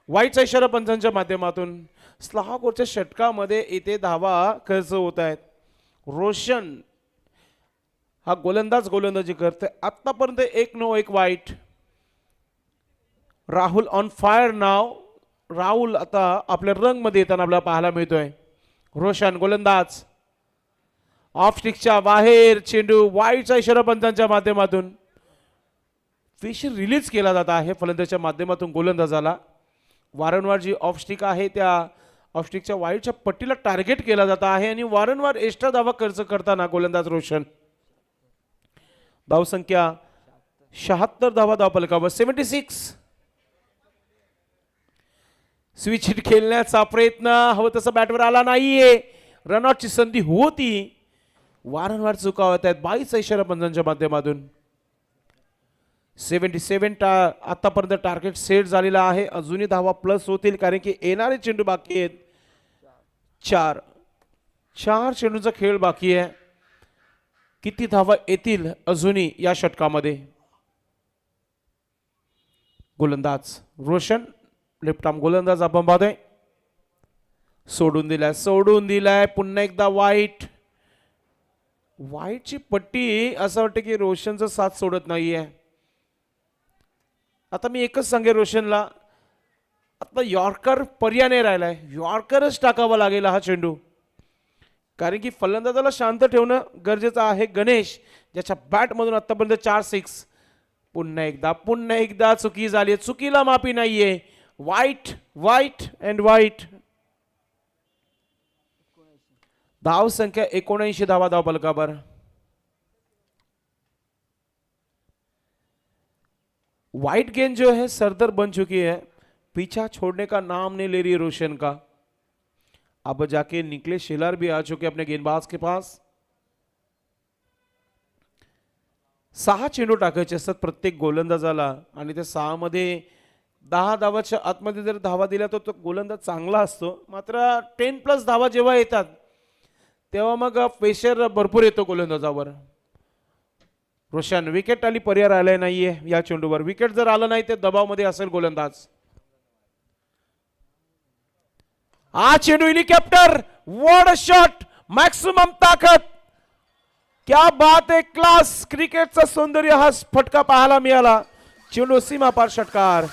वाईटचा इशारा पंचांच्या माध्यमातून स्लॉगवरच्या षटकामध्ये इथे धावा खर्च होत आहेत. रोशन हा गोलंदाजी करते. आतापर्यंत 1 नो 1 वाईट. राहुल ऑन फायर नाव. राहुल आता आपल्या रंगमध्ये येताना आपल्याला पाहायला मिळतोय. रोशन गोलंदाज ऑफ स्टिकच्या बाहेर चेंडू. वाईटचा इशारा पंचांच्या माध्यमातून फिश रिलीज केला जात आहे फलंदाजाच्या माध्यमातून गोलंदाजाला. वारंवार जी ऑफ स्टिक आहे त्या ऑफस्टिकच्या वाईडच्या पट्टीला टार्गेट केला जात आहे आणि वारंवार एक्स्ट्रा धावा खर्च करताना गोलंदाज रोशन. धावसंख्या 76 धावा धावफलकावर. 76. स्विच हिट खेळण्याचा प्रयत्न हवं तसं बॅटवर आला नाहीये. रनआउटची संधी होती. वारंवार चुका होत आहेत. 22 इशारा पंचांच्या माध्यमातून. 77 आतापर्यंत टार्गेट सेट झालेला आहे. अजूनही धावा प्लस होतील कारण की येणारे चेंडू बाकी आहेत. 4 चेंडूचा खेळ बाकी आहे. किती धावा येतील अजूनही या षटकामध्ये. गोलंदाज रोशन लेफ्ट आर्म गोलंदाज आपण पाहतोय. सोडून दिलाय पुन्हा एकदा वाईटची पट्टी असं वाटतं की रोशनचं साथ सोडत नाहीये. आता मी एकच सांगेन रोशनला, आता यॉर्कर पर्याय नाही राहिलाय. यॉर्करच टाकावा लागेल हा चेंडू कारण की फलंदाजाला शांत ठेवणं गरजेचं आहे. गणेश ज्याच्या बॅटमधून आतापर्यंत 4 6. पुन्हा एकदा चुकी झाली. चुकीला माफी नाहीये. वाईट अँड वाईट. धाव संख्या 79 धावा धावफलकावर. वाइट गेंद जो है सरदर बन चुकी है. पीछा छोड़ने का नाम नहीं ले रही है रोशन का. अब जाके निकले शेलार भी आ चुके अपने गेंदबाज के पास. 6 चेंडू टाकायचे असतात प्रत्येक गोलंदाजाला आणि त्या 6 मध्ये 10 धावाच्या आतमध्ये जर धावा दिल्या तर तो गोलंदाज चांगला असतो. मात्र 10+ धावा जेव्हा येतात तेव्हा मग प्रेशर भरपूर येतो गोलंदाजावर. रोशन विकेट आली पर्याय राहिला नाहीये या चेंडूवर. विकेट जर आला नाही तर दबावमध्ये असेल गोलंदाज. हा चेंडू helicopter. What a shot. Maximum ताकद. क्या बात है. क्लास क्रिकेटचं सौंदर्य हा फटका पाहायला मिळाला. चेंडू सीमा पार षटकार.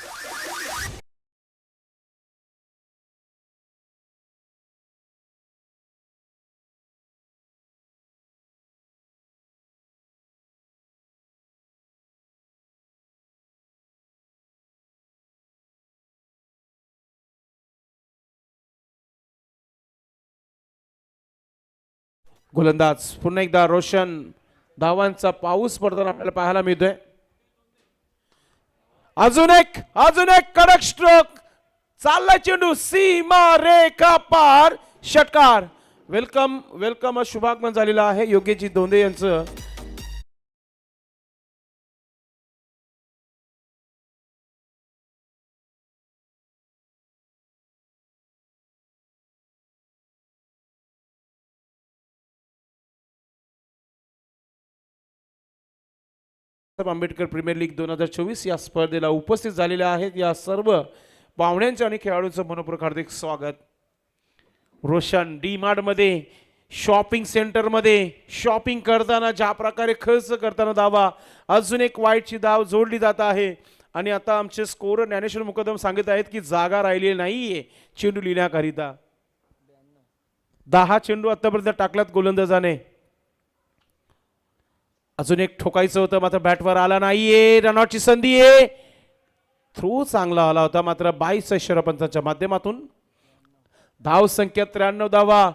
गोलंदाज पुन्हा एकदा रोशन. धावांचा पाऊस पडताना आपल्याला पाहायला मिळतोय. अजून एक कडक स्ट्रोक. चालला चेंडू सीमा रेखा पार षटकार. वेलकम शुभागमन झालेला आहे योगेशजी धोंडे यांचं. आंबेडकर प्रीमियर लीग 2024 या स्पर्धेला उपस्थित झालेल्या आहेत. या सर्व पाहुण्यांचं आणि खेळाडूंचं मनपूर्वक हार्दिक स्वागत. रोशन डीमार्ट मध्ये शॉपिंग सेंटर मध्ये शॉपिंग करताना ज्या प्रकारे खर्च करताना धावा. अजून एक वाईटची धाव जोडली जात आहे आणि आता आमचे स्कोर ज्ञानेश्वर मुकदम सांगत आहेत की जागा राहिली नाहीये चेंडू लिहिण्याकरिता. 10 चेंडू आतापर्यंत टाकलात गोलंदाजाने. अजून एक ठोकायचं होतं मात्र बॅटवर आला नाहीये. रनआउटची संधी आहे. थ्रो चांगला आला होता मात्र 22 इशारापंचांच्या माध्यमातून. धाव संख्या 93 धावा.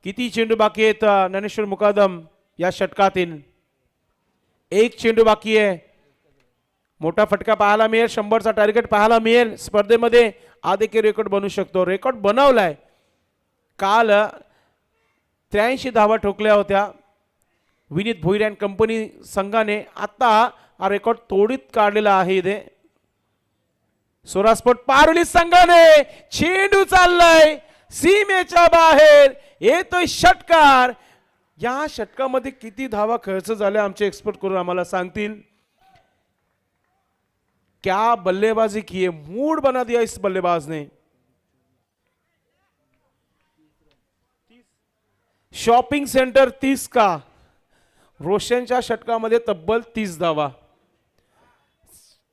किती चेंडू बाकी आहेत ज्ञानेश्वर मुकादम या षटकातील. 1 चेंडू बाकी आहे. मोठा फटका पाहायला मिळेल. 100चा टार्गेट पाहायला मिळेल स्पर्धेमध्ये. आदेखील रेकॉर्ड बनू शकतो. रेकॉर्ड बनवलाय. काल 83 धावा ठोकल्या होत्या विनीत भोईर अँड कंपनी संघाने. आता हा रेकॉर्ड तोडीत काढलेला आहे इथे सोरास्पोर्ट पारोली संघाने. चेंडू चाललाय सीमेच्या बाहेर. येतोय षटकार. या षटकामध्ये किती धावा खर्च झाल्या आमचे एक्सपर्ट करून आम्हाला सांगतील. क्या बल्लेबाजी की है. मूड बना दिया इस बल्लेबाज ने. शॉपिंग सेंटर 30 का. रोशनच्या षटकामध्ये तब्बल 30 धावा.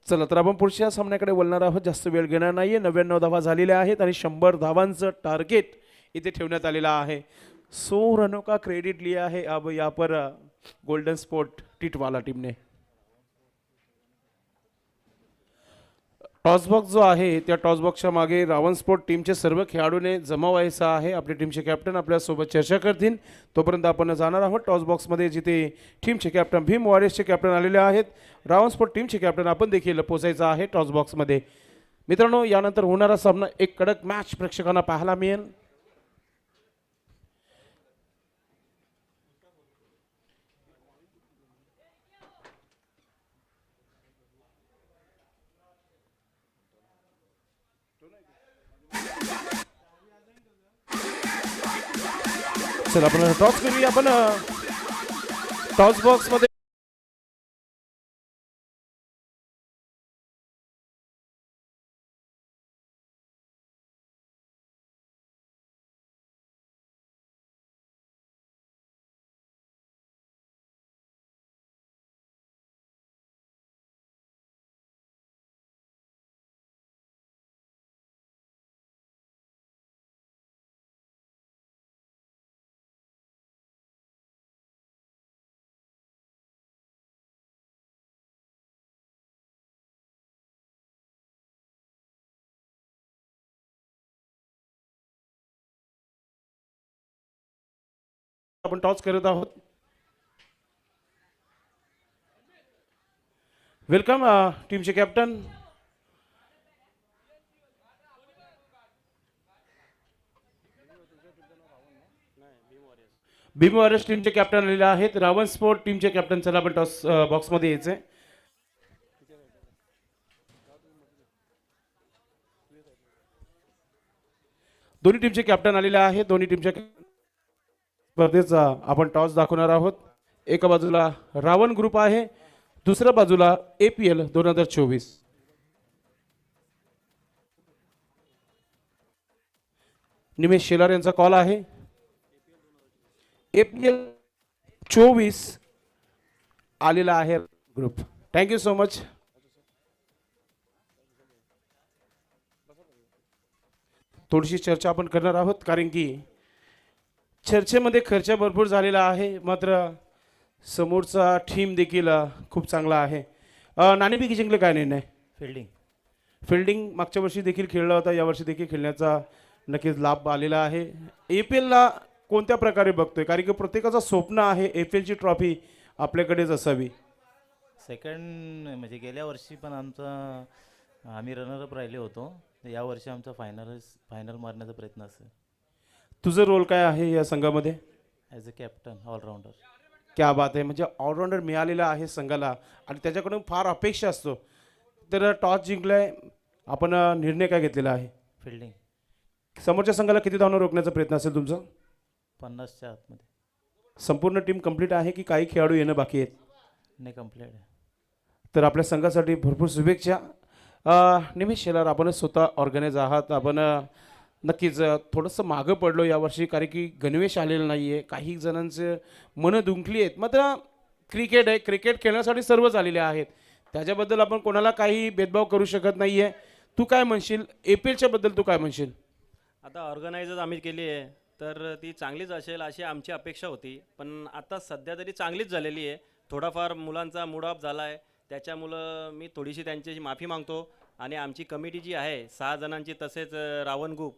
चला तर आपण पुढच्या सामन्याकडे वळणार आहोत. जास्त वेळ घेणार नाहीये. 99 धावा झालेल्या आहेत आणि 100 धावांचं टार्गेट इथे ठेवण्यात आलेला आहे. 100 रनों का क्रेडिट लिया है अब यहाँ पर गोल्डन स्पोर्ट टिटवाला टीम ने. टॉसबॉक्स जो आहे त्या टॉसबॉक्सच्या मागे रावण स्पोर्ट टीमचे सर्व खेळाडूने जमा व्हायचा आहे. आपले टीमचे कॅप्टन आपल्यासोबत चर्चा करतील. तोपर्यंत आपण जाणार आहोत टॉसबॉक्समध्ये, जिथे टीमचे कॅप्टन भीम वॉरियर्सचे कॅप्टन आलेले आहेत. रावण स्पोर्ट टीमचे कॅप्टन आपण देखील पोचायचं आहे टॉसबॉक्समध्ये. मित्रांनो, यानंतर होणारा सामना एक कडक मॅच प्रेक्षकांना पाहायला मिळेल. चला आपण टॉस करूया. आपण टॉस बॉक्समध्ये आपण टॉस करत आहोत. वेलकम टीमचे कॅप्टन. भीम वॉरियर्स टीमचे कॅप्टन आलेले आहेत. रावण स्पोर्ट टीमचे कॅप्टन. चला आपण टॉस बॉक्समध्ये यायचंय. दोन्ही टीमचे कॅप्टन आलेले आहेत. दोन्ही टीमच्या स्पर्धेचा आपण टॉस दाखवणार आहोत. एका बाजूला रावण ग्रुप आहे, दुसऱ्या बाजूला APL 2024. निमेश शेलार यांचा कॉल आहे. APL 24 आलेला आहे ग्रुप. Thank you so much. थोडीशी चर्चा आपण करणार आहोत, कारण की चर्चेमध्ये खर्च भरपूर झालेला आहे, मात्र समोरचा टीम देखील खूप चांगला आहे. नाणेफेकी जिंकले काय निर्णय? फिल्डिंग मागच्या वर्षी देखील खेळला होता, यावर्षी देखील खेळण्याचा नक्कीच लाभ आलेला आहे. APLला कोणत्या प्रकारे बघतोय, कारण की प्रत्येकाचं स्वप्न आहे APLची ट्रॉफी आपल्याकडेच असावी. सेकंड म्हणजे गेल्या वर्षी पण आम्ही रनरअप राहिले होतो. यावर्षी आमचा फायनल मारण्याचा प्रयत्न असेल. तुझं रोल काय आहे या संघामध्ये? As a captain allrounder. क्या बात आहे. म्हणजे ऑलराऊंडर मिळालेला आहे संघाला आणि त्याच्याकडून फार अपेक्षा असतो. तर टॉस जिंकलाय आपण, निर्णय काय घेतलेला आहे? फिल्डिंग. समोरच्या संघाला किती धावणं रोखण्याचा प्रयत्न असेल तुमचा? 50च्या आतमध्ये. संपूर्ण टीम कंप्लीट आहे की काही खेळाडू येणं बाकी आहेत? नाही, कंप्लीट आहे. तर आपल्या संघासाठी भरपूर शुभेच्छा. निमेश शेलार, आपणच स्वतः ऑर्गनाईज आहात. आपण नक्कीच थोडंसं मागं पडलो यावर्षी, कारण की गणवेश आलेलं नाही आहे. काही जणांचं मनं दुंकली आहेत. मात्र क्रिकेट आहे, क्रिकेट खेळण्यासाठी सर्वच आलेले आहेत. त्याच्याबद्दल आपण कोणाला काही भेदभाव करू शकत नाही आहे. तू काय म्हणशील APLच्या बद्दल? तू काय म्हणशील? आता ऑर्गनायझर आम्ही केली आहे तर ती चांगलीच असेल अशी आमची अपेक्षा होती, पण आता सध्या तरी चांगलीच झालेली आहे. थोडाफार मुलांचा मूड ऑफ झाला आहे, त्याच्यामुळं मी थोडीशी त्यांच्याशी माफी मागतो. आणि आमची कमिटी जी आहे 6 जणांची, तसेच रावण ग्रुप,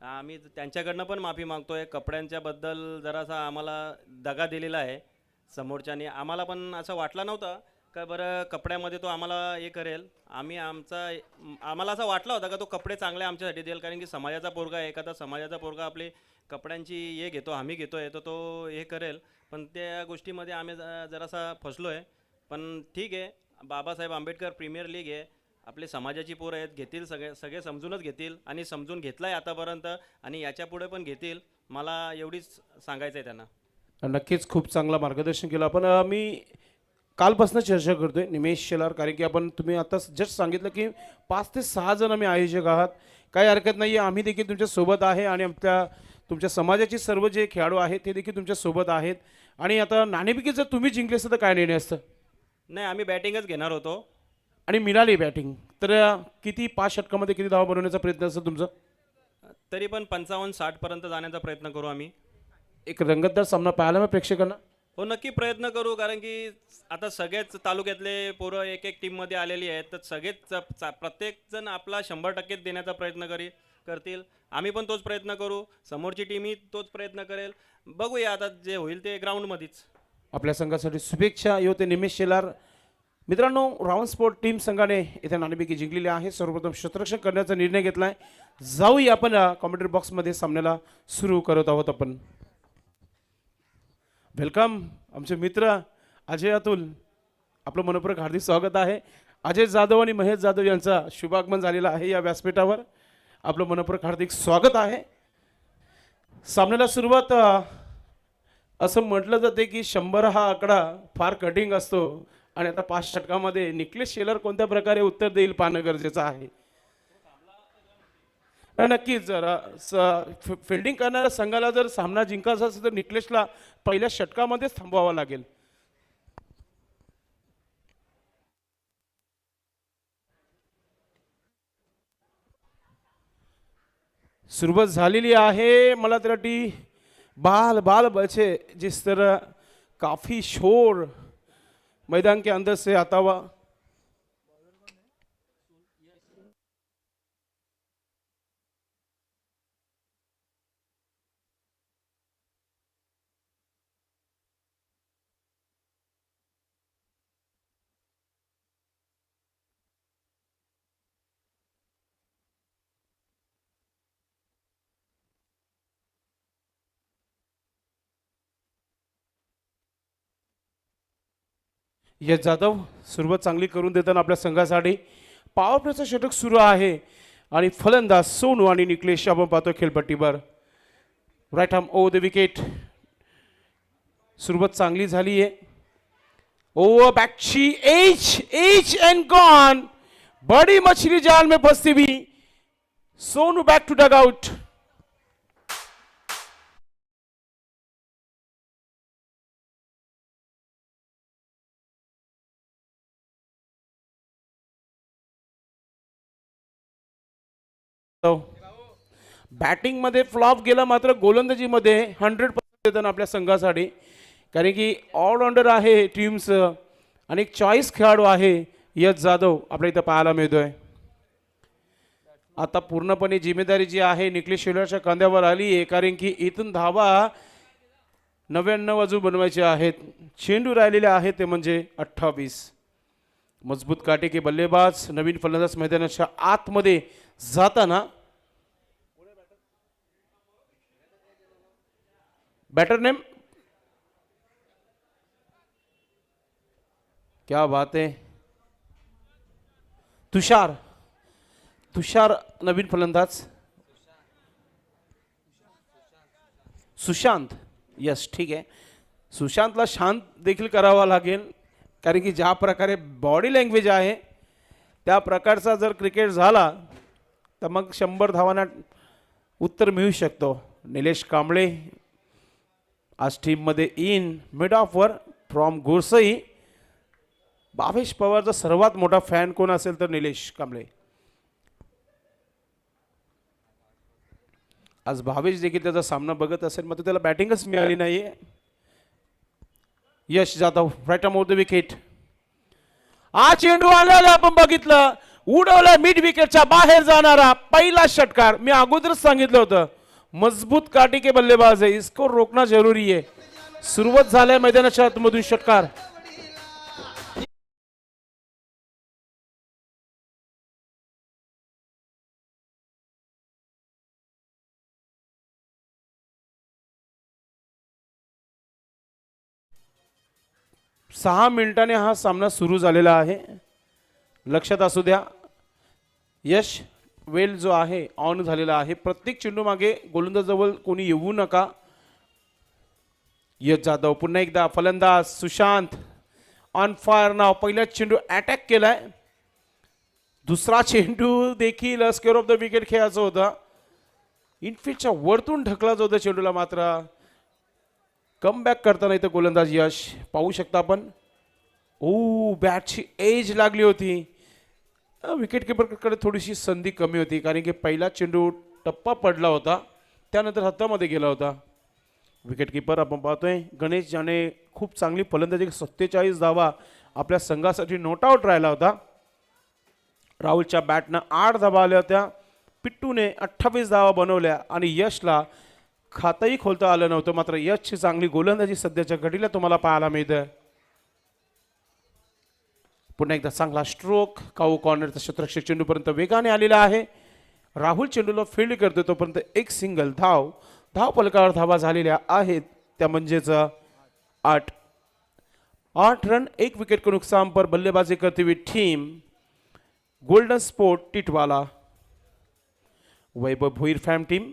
आम्ही त्यांच्याकडनं पण माफी मागतो आहे. कपड्यांच्याबद्दल जरासा आम्हाला दगा दिलेला आहे समोरच्याने. आम्हाला पण असं वाटलं नव्हतं का बरं कपड्यामध्ये तो आम्हाला हे करेल. आम्हाला असं वाटलं होतं का तो कपडे चांगले आमच्यासाठी देईल, कारण की समाजाचा पोरगा आहे. एखादा समाजाचा पोरगा आपली कपड्यांची हे घेतो, हमी घेतो आहे, तर तो हे करेल. पण त्या गोष्टीमध्ये आम्ही जरासा फसलो आहे. पण ठीक आहे, बाबासाहेब आंबेडकर प्रीमियर लीग आहे, आपले समाजाची पोरं आहेत, घेतील, सगळे समजूनच घेतील आणि समजून घेतलं आहे आतापर्यंत आणि याच्या पुढे पण घेतील. मला एवढीच सांगायचं आहे त्यांना. नक्कीच खूप चांगलं मार्गदर्शन केलं आपण. मी कालपासून चर्चा करतोय निमेश शेलार, कारण की तुम्ही आता जस्ट सांगितलं की 5 ते 6 जण आम्ही आयोजक आहात. काही हरकत नाही आहे, आम्ही देखील तुमच्या सोबत आहे आणि तुमच्या समाजाचे सर्व जे खेळाडू आहेत ते देखील तुमच्या सोबत आहेत. आणि आता नाणेफेकी जर तुम्ही जिंकले असतं तर काय निर्णय असतं? नाही, आम्ही बॅटिंगच घेणार होतो आणि मिळाली बॅटिंग, तर किती 5 षटकामध्ये किती धावा बनवण्याचा प्रयत्न असतो तुमचा? तरी पण 55-60 पर्यंत जाण्याचा प्रयत्न करू आम्ही. एक रंगतदार सामना पाहायला मग प्रेक्षकांना. हो नक्की प्रयत्न करू, कारण की आता सगळेच तालुक्यातले पोरं एक एक टीममध्ये आलेली आहेत, तर सगळेच प्रत्येकजण आपला 100% देण्याचा प्रयत्न करतील. आम्ही पण तोच प्रयत्न करू, समोरची टीमही तोच प्रयत्न करेल. बघूया आता जे होईल ते ग्राउंडमध्येच. आपल्या संघासाठी शुभेच्छा. युवते निमेश शेलार. मित्रांनो, रावण स्पोर्ट टीम संघाने इथे नाणेफेकी जिंकलेली आहे. सर्वप्रथम क्षेत्ररक्षण करण्याचा निर्णय घेतलाय. जाऊया आपण कॉमेंट्री बॉक्समध्ये सामन्याला सुरू करत आहोत. आपण वेलकम आमचे मित्र अजय अतुल, आपलं मनपूर्वक हार्दिक स्वागत आहे. अजय जाधव आणि महेश जाधव यांचा शुभागमन झालेला आहे या व्यासपीठावर. आपलं मनपूर्वक हार्दिक स्वागत आहे. सामन्याला सुरुवात असं म्हटलं जाते की 100 हा आकडा फार कठीण असतो आणि आता 5 षटकामध्ये निकलेश शेलर कोणत्या प्रकारे उत्तर देईल पाहणं गरजेचं आहे. नक्कीच जर फिल्डिंग करणाऱ्या संघाला जर सामना जिंकायचा असेल तर निकलेशला पहिल्या षटकामध्येच थांबवावं लागेल. सुरुवात झालेली आहे. मला तर वाटती बाल बाल बचे जिस तरह काफी शोर मैदान के अंदर से आता हुआ. यश जाधव सुरुवात चांगली करून देताना आपल्या संघासाठी पॉवर प्लेचं षटक सुरू आहे आणि फलंदाज सोनू आणि निकलेश आपण पाहतो खेळपट्टीवर. Right arm over the wicket. सुरुवात चांगली झाली आहे. ओव्हर बॅकची एज एंड गॉन. बड़ी मछली जाल में फंसती हुई. Sonu back to dugout. Batting मध्ये फ्लॉप गेला, मात्र गोलंदाजीमध्ये 100% देताना आपल्या संघासाठी, कारण की ऑलराऊंडर आहे टीम्स आणि एक चॉईस खेळाडू आहे यश जाधव आपल्या इथं पाहायला मिळतोय. आता पूर्णपणे जिम्मेदारी जी आहे निकलेश शेलरच्या खांद्यावर आली आहे, कारण की इथून धावा 99 अजून बनवायचे आहेत. चेंडू राहिलेले आहेत ते म्हणजे 28. मजबूत काटेके बल्लेबाज नवीन फलंदाज मैदानाच्या आतमध्ये जाताना बैटर नेम क्या बात है. तुषार नवीन फलंदाज. सुशांत. यस ठीक आहे. सुशांतला शांत देखील करावा लागेल, कारण की ज्या प्रकारे बॉडी लँग्वेज आहे त्या प्रकारचा जर क्रिकेट झाला तर मग 100 धावांना उत्तर मिळू शकतो. निलेश कांबळे आज टीममध्ये इन मिड ऑफवर फ्रॉम गोरसई. भावेश पवारचा सर्वात मोठा फॅन कोण असेल तर निलेश कांबळे. आज भावेश देखील त्याचा सामना बघत असेल, मात्र त्याला बॅटिंगच मिळाली नाहीये. Yash Jadhav right arm over the wicket. हा चेंडू आलेला आपण बघितलं, उडवला मिड विकेटच्या बाहेर जाणारा पहिला षटकार. मी अगोदरच सांगितलं होतं मजबूत काठी के बल्लेबाज है, इसको रोकना जरूरी है. सुरुवात झाल्या मैदानाच्या आतमधून षटकार. सहा मिनिटांनी हा सामना सुरू झालेला आहे. लक्षात असू द्या, यश वेल जो आहे ऑन झालेला आहे. प्रत्येक चेंडू मागे गोलंदाजाजवळ कोणी येऊ नका. यश जाधव पुन्हा एकदा फलंदाज सुशांत ऑन फायर नाव. पहिला चेंडू अटॅक केलाय, दुसरा चेंडू देखील स्क्वेअर ऑफ द विकेट खेळायचा होता. इनफिल्डच्या वरतून ढकला जो होता चेंडूला, मात्र कमबॅक करताना इथं गोलंदाज यश पाहू शकता आपण. ओ बॅटची एज लागली होती. विकेट किपरकडे थोडीशी संधी कमी होती, कारण की पहिला चेंडू टप्पा पडला होता, त्यानंतर हातामध्ये गेला होता. विकेट किपर आपण पाहतोय गणेश ज्याने खूप चांगली फलंदाजी 47 धावा आपल्या संघासाठी नॉट आउट राहिला होता. राहुलच्या बॅटनं 8 धावा आल्या होत्या. पिट्टूने 28 धावा बनवल्या आणि यशला खातही खोलता आलं नव्हतं. मात्र यशची चांगली गोलंदाजी सध्याच्या घडीला तुम्हाला पाहायला मिळतं. पुन्हा एकदा चांगला स्ट्रोक काऊ कॉर्नरचा क्षेत्ररक्षक चेंडूपर्यंत वेगाने आलेला आहे. राहुल चेंडूला फील्ड करतो तोपर्यंत एक सिंगल धाव फलकावर धावा झालेल्या आहेत त्या म्हणजेच 8 रन 1 विकेट को नुकसान पर बल्लेबाजी करती हुई टीम गोल्डन स्पोर्ट टिटवाला. वैभव भोईर फॅम टीम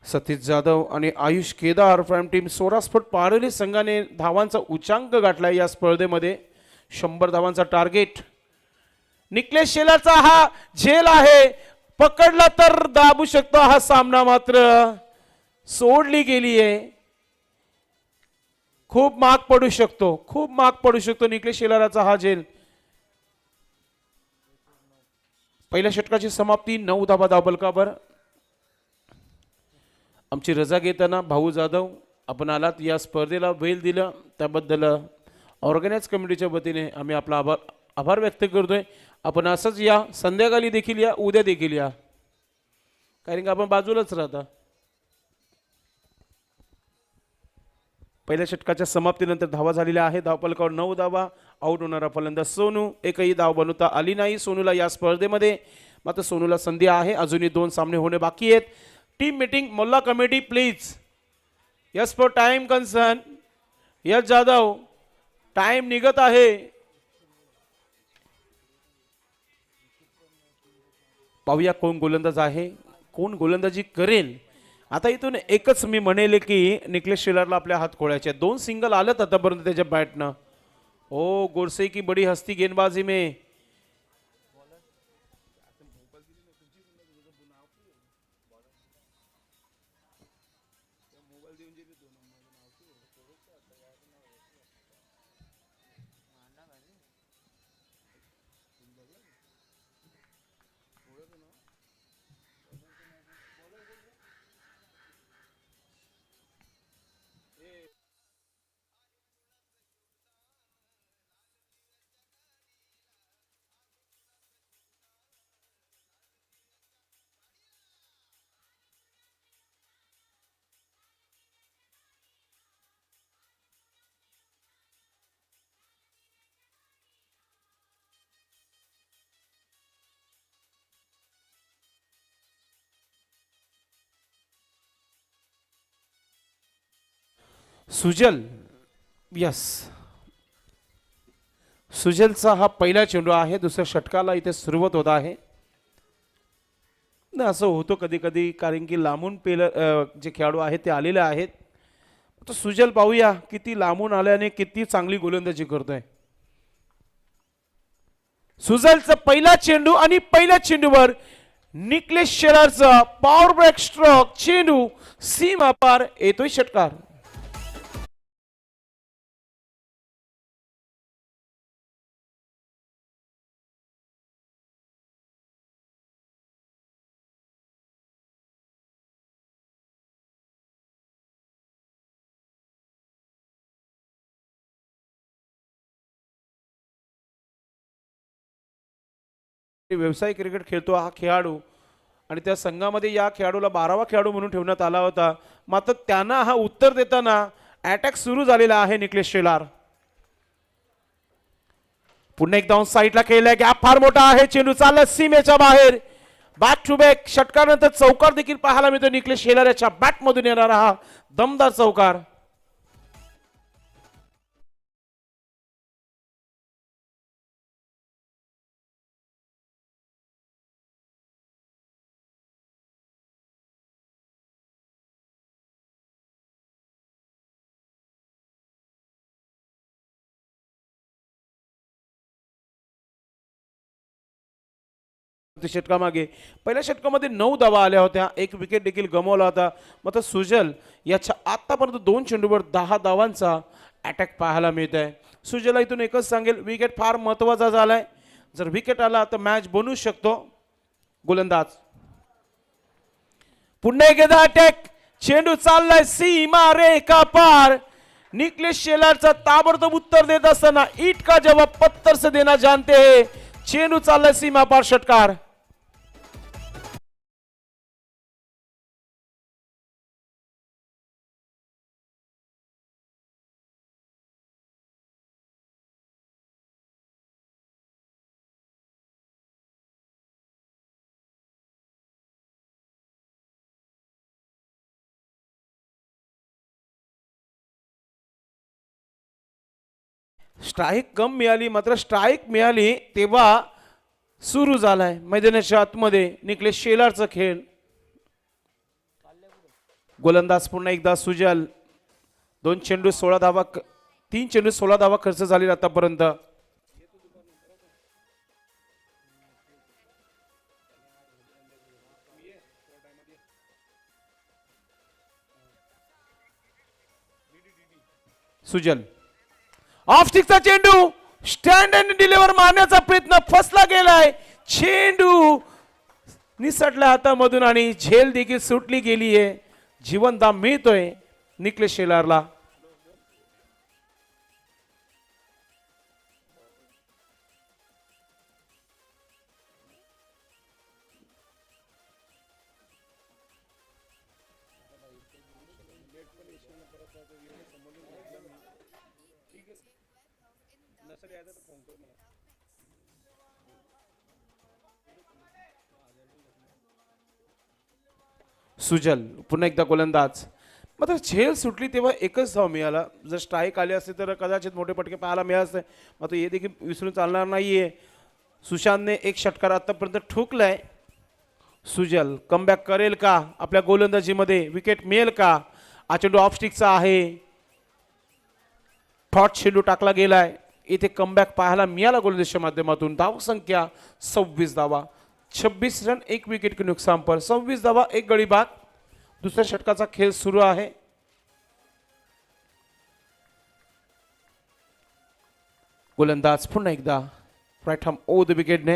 सतीश जाधव आणि आयुष केदार फॅम टीम 16 स्फोट पारली संघाने धावांचा उच्चांक गाठलाय या स्पर्धेमध्ये. 100 धावांचा टार्गेट. निकलेश शेलारचा हा झेल आहे. पकडला तर दाबू शकतो हा सामना. मात्र सोडली गेली आहे. खूप महाग पडू शकतो निकलेश शेलाराचा हा झेल. पहिल्या षटकाची समाप्ती 9 धावा धावफलकावर. आमची रजा घेताना भाऊ जाधव आपण आलात या स्पर्धेला वेळ दिलं त्याबद्दल ऑर्गनाइज कमिटीच्या वतीने आम्ही आपला आभार व्यक्त करतोय. आपण असंच या संध्याकाळी देखील या उद्या देखील या कारण की आपण बाजूलाच राहता. पहिल्या षटकाच्या समाप्तीनंतर धावा झालेल्या आहेत. धावफलकावर 9 धावा. आऊट होणारा फलंदाज सोनू. एकही धाव बनवता आली नाही सोनूला या स्पर्धेमध्ये. मात्र सोनूला संधी आहे. अजूनही 2 सामने होणे बाकी आहेत. Team meeting Molla committee please. Yes for time concern. Yes Jadhav time निघत आहे. पाहूया कोण गोलंदाज आहे कोण गोलंदाजी करेल. आता इथून एकच मी म्हणेल की निकलेश शेलारला आपल्या हात खोळायचे. 2 सिंगल आलेत आतापर्यंत त्याच्या बॅटनं. ओ गोडसे की बडी हस्ती गेंदबाजी में. सुजल यस सुजलचा हा पहिला चेंडू आहे. दुसऱ्या षटकाला इथे सुरुवात होत आहे. ना असं होतं कधी कधी कारण की लांबून जे खेळाडू आहेत ते आलेले आहेत. तर सुजल पाहूया किती लांबून आल्याने किती चांगली गोलंदाजी करतोय. सुजलचा पहिला चेंडू आणि पहिल्या चेंडूवर निकलेश शेलारचा पॉवर ब्रेक स्ट्रोक. चेंडू सीमा पार येतोय षटकार. व्यावसायिक क्रिकेट खेळतो हा खेळाडू आणि त्या संघामध्ये या खेळाडूला 12वा खेळाडू म्हणून ठेवण्यात आला होता. मात्र त्यांना हा उत्तर देताना अटॅक सुरू झालेला आहे. निकलेश शेलार पुन्हा एकदा ऑन साईडला खेळलाय. गॅप फार मोठा आहे. चेंडू चालला सीमेच्या बाहेर. बॅक टू बॅक षटकानंतर चौकार देखील पाहायला मिळतो. निकलेश शेलार याच्या बॅटमधून येणारा हा दमदार चौकार. षटकामागे पहिल्या षटकामध्ये 9 धावा आल्या होत्या. 1 विकेट देखील गमावला होता. मात्र सुजल याच्या आतापर्यंत 2 चेंडूवर 10 धावांचा अटॅक पाहायला मिळत आहे. सुजलला इथून एकच सांगेल विकेट फार महत्वाचा झालाय. जर विकेट आला तर मॅच बनू शकतो. गोलंदाज पुन्हा एकदा अटॅक, चेंडू चाललाय सीमा रेखा पार. निकलेश शेलारचा ताबडतोब उत्तर देत असताना ईट का जवाब पत्थर से देना जानते हैं. चेंडू चाललाय सीमा पार, षटकार. स्ट्राईक कम मिळाली, मात्र स्ट्राईक मिळाली तेव्हा सुरू झालाय मैदानाच्या आतमध्ये निकलेश शेलारचा खेळ. गोलंदाज पुन्हा एकदा सुजल. 2 चेंडू 16 धावा, 3 चेंडू 16 धावा खर्च झाले आतापर्यंत. सुजल ऑफ स्टिकचा चेंडू स्टँड अँड डिलिव्हर मारण्याचा प्रयत्न फसला गेलाय. चेंडू निसटला हातामधून आणि झेल देखील सुटली गेली आहे. जीवनदान मिळतोय निकलेश शेलारला. सुजल पुन्हा एकदा गोलंदाज. मात्र झेल सुटली तेव्हा एकच धाव मिळाला. जर स्ट्राईक आली असते तर कदाचित मोठे पटके पाहायला मिळाले असते. मात्र हे देखील विसरून चालणार नाहीये. सुशांतने एक षटकार आतापर्यंत ठोकलाय. सुजल कमबॅक करेल का? आपल्या गोलंदाजीमध्ये विकेट मिळेल का? हा चेंडू ऑफ स्टिकचा आहे. थॉट चेंडू टाकला गेलाय. इथे कमबॅक पाहायला मिळाला गोलंदाजीच्या माध्यमातून. धाव संख्या 26 धावा, 26 रन, 1 विकेट के नुकसान पर. 26 धावा, 1 गडी बाद. दुसऱ्या षटकाचा खेळ सुरू आहे. गोलंदाज पुन्हा एकदा राईट हॅम ओ द विकेटने.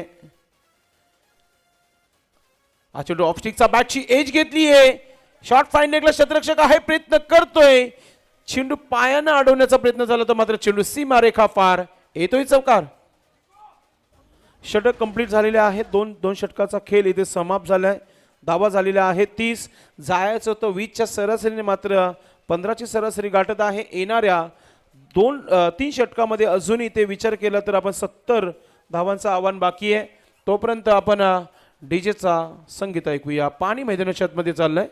हा चेंडू ऑफ स्टिकचा, बॅटची एज घेतली आहे. शॉट फाईंडिंगला क्षेत्ररक्षक आहे, प्रयत्न करतोय. चेंडू पायानं अडवण्याचा प्रयत्न झाला तर मात्र चेंडू सीमा रेखा पार. येतोय चौकार. षटक कंप्लीट झालेले आहे. दोन षटकाचा खेळ इथे समाप्त झालाय. धावा झालेल्या आहेत 30. जायचं होतं 20च्या सरासरीने, मात्र 15ची सरासरी गाठत आहे. येणाऱ्या 3 षटकामध्ये अजून इथे विचार केला तर आपण 70 धावांचं आव्हान बाकी आहे. तोपर्यंत आपण डीजेचा संगीत ऐकूया. पाणी मैदानाच्या आतमध्ये चाललंय.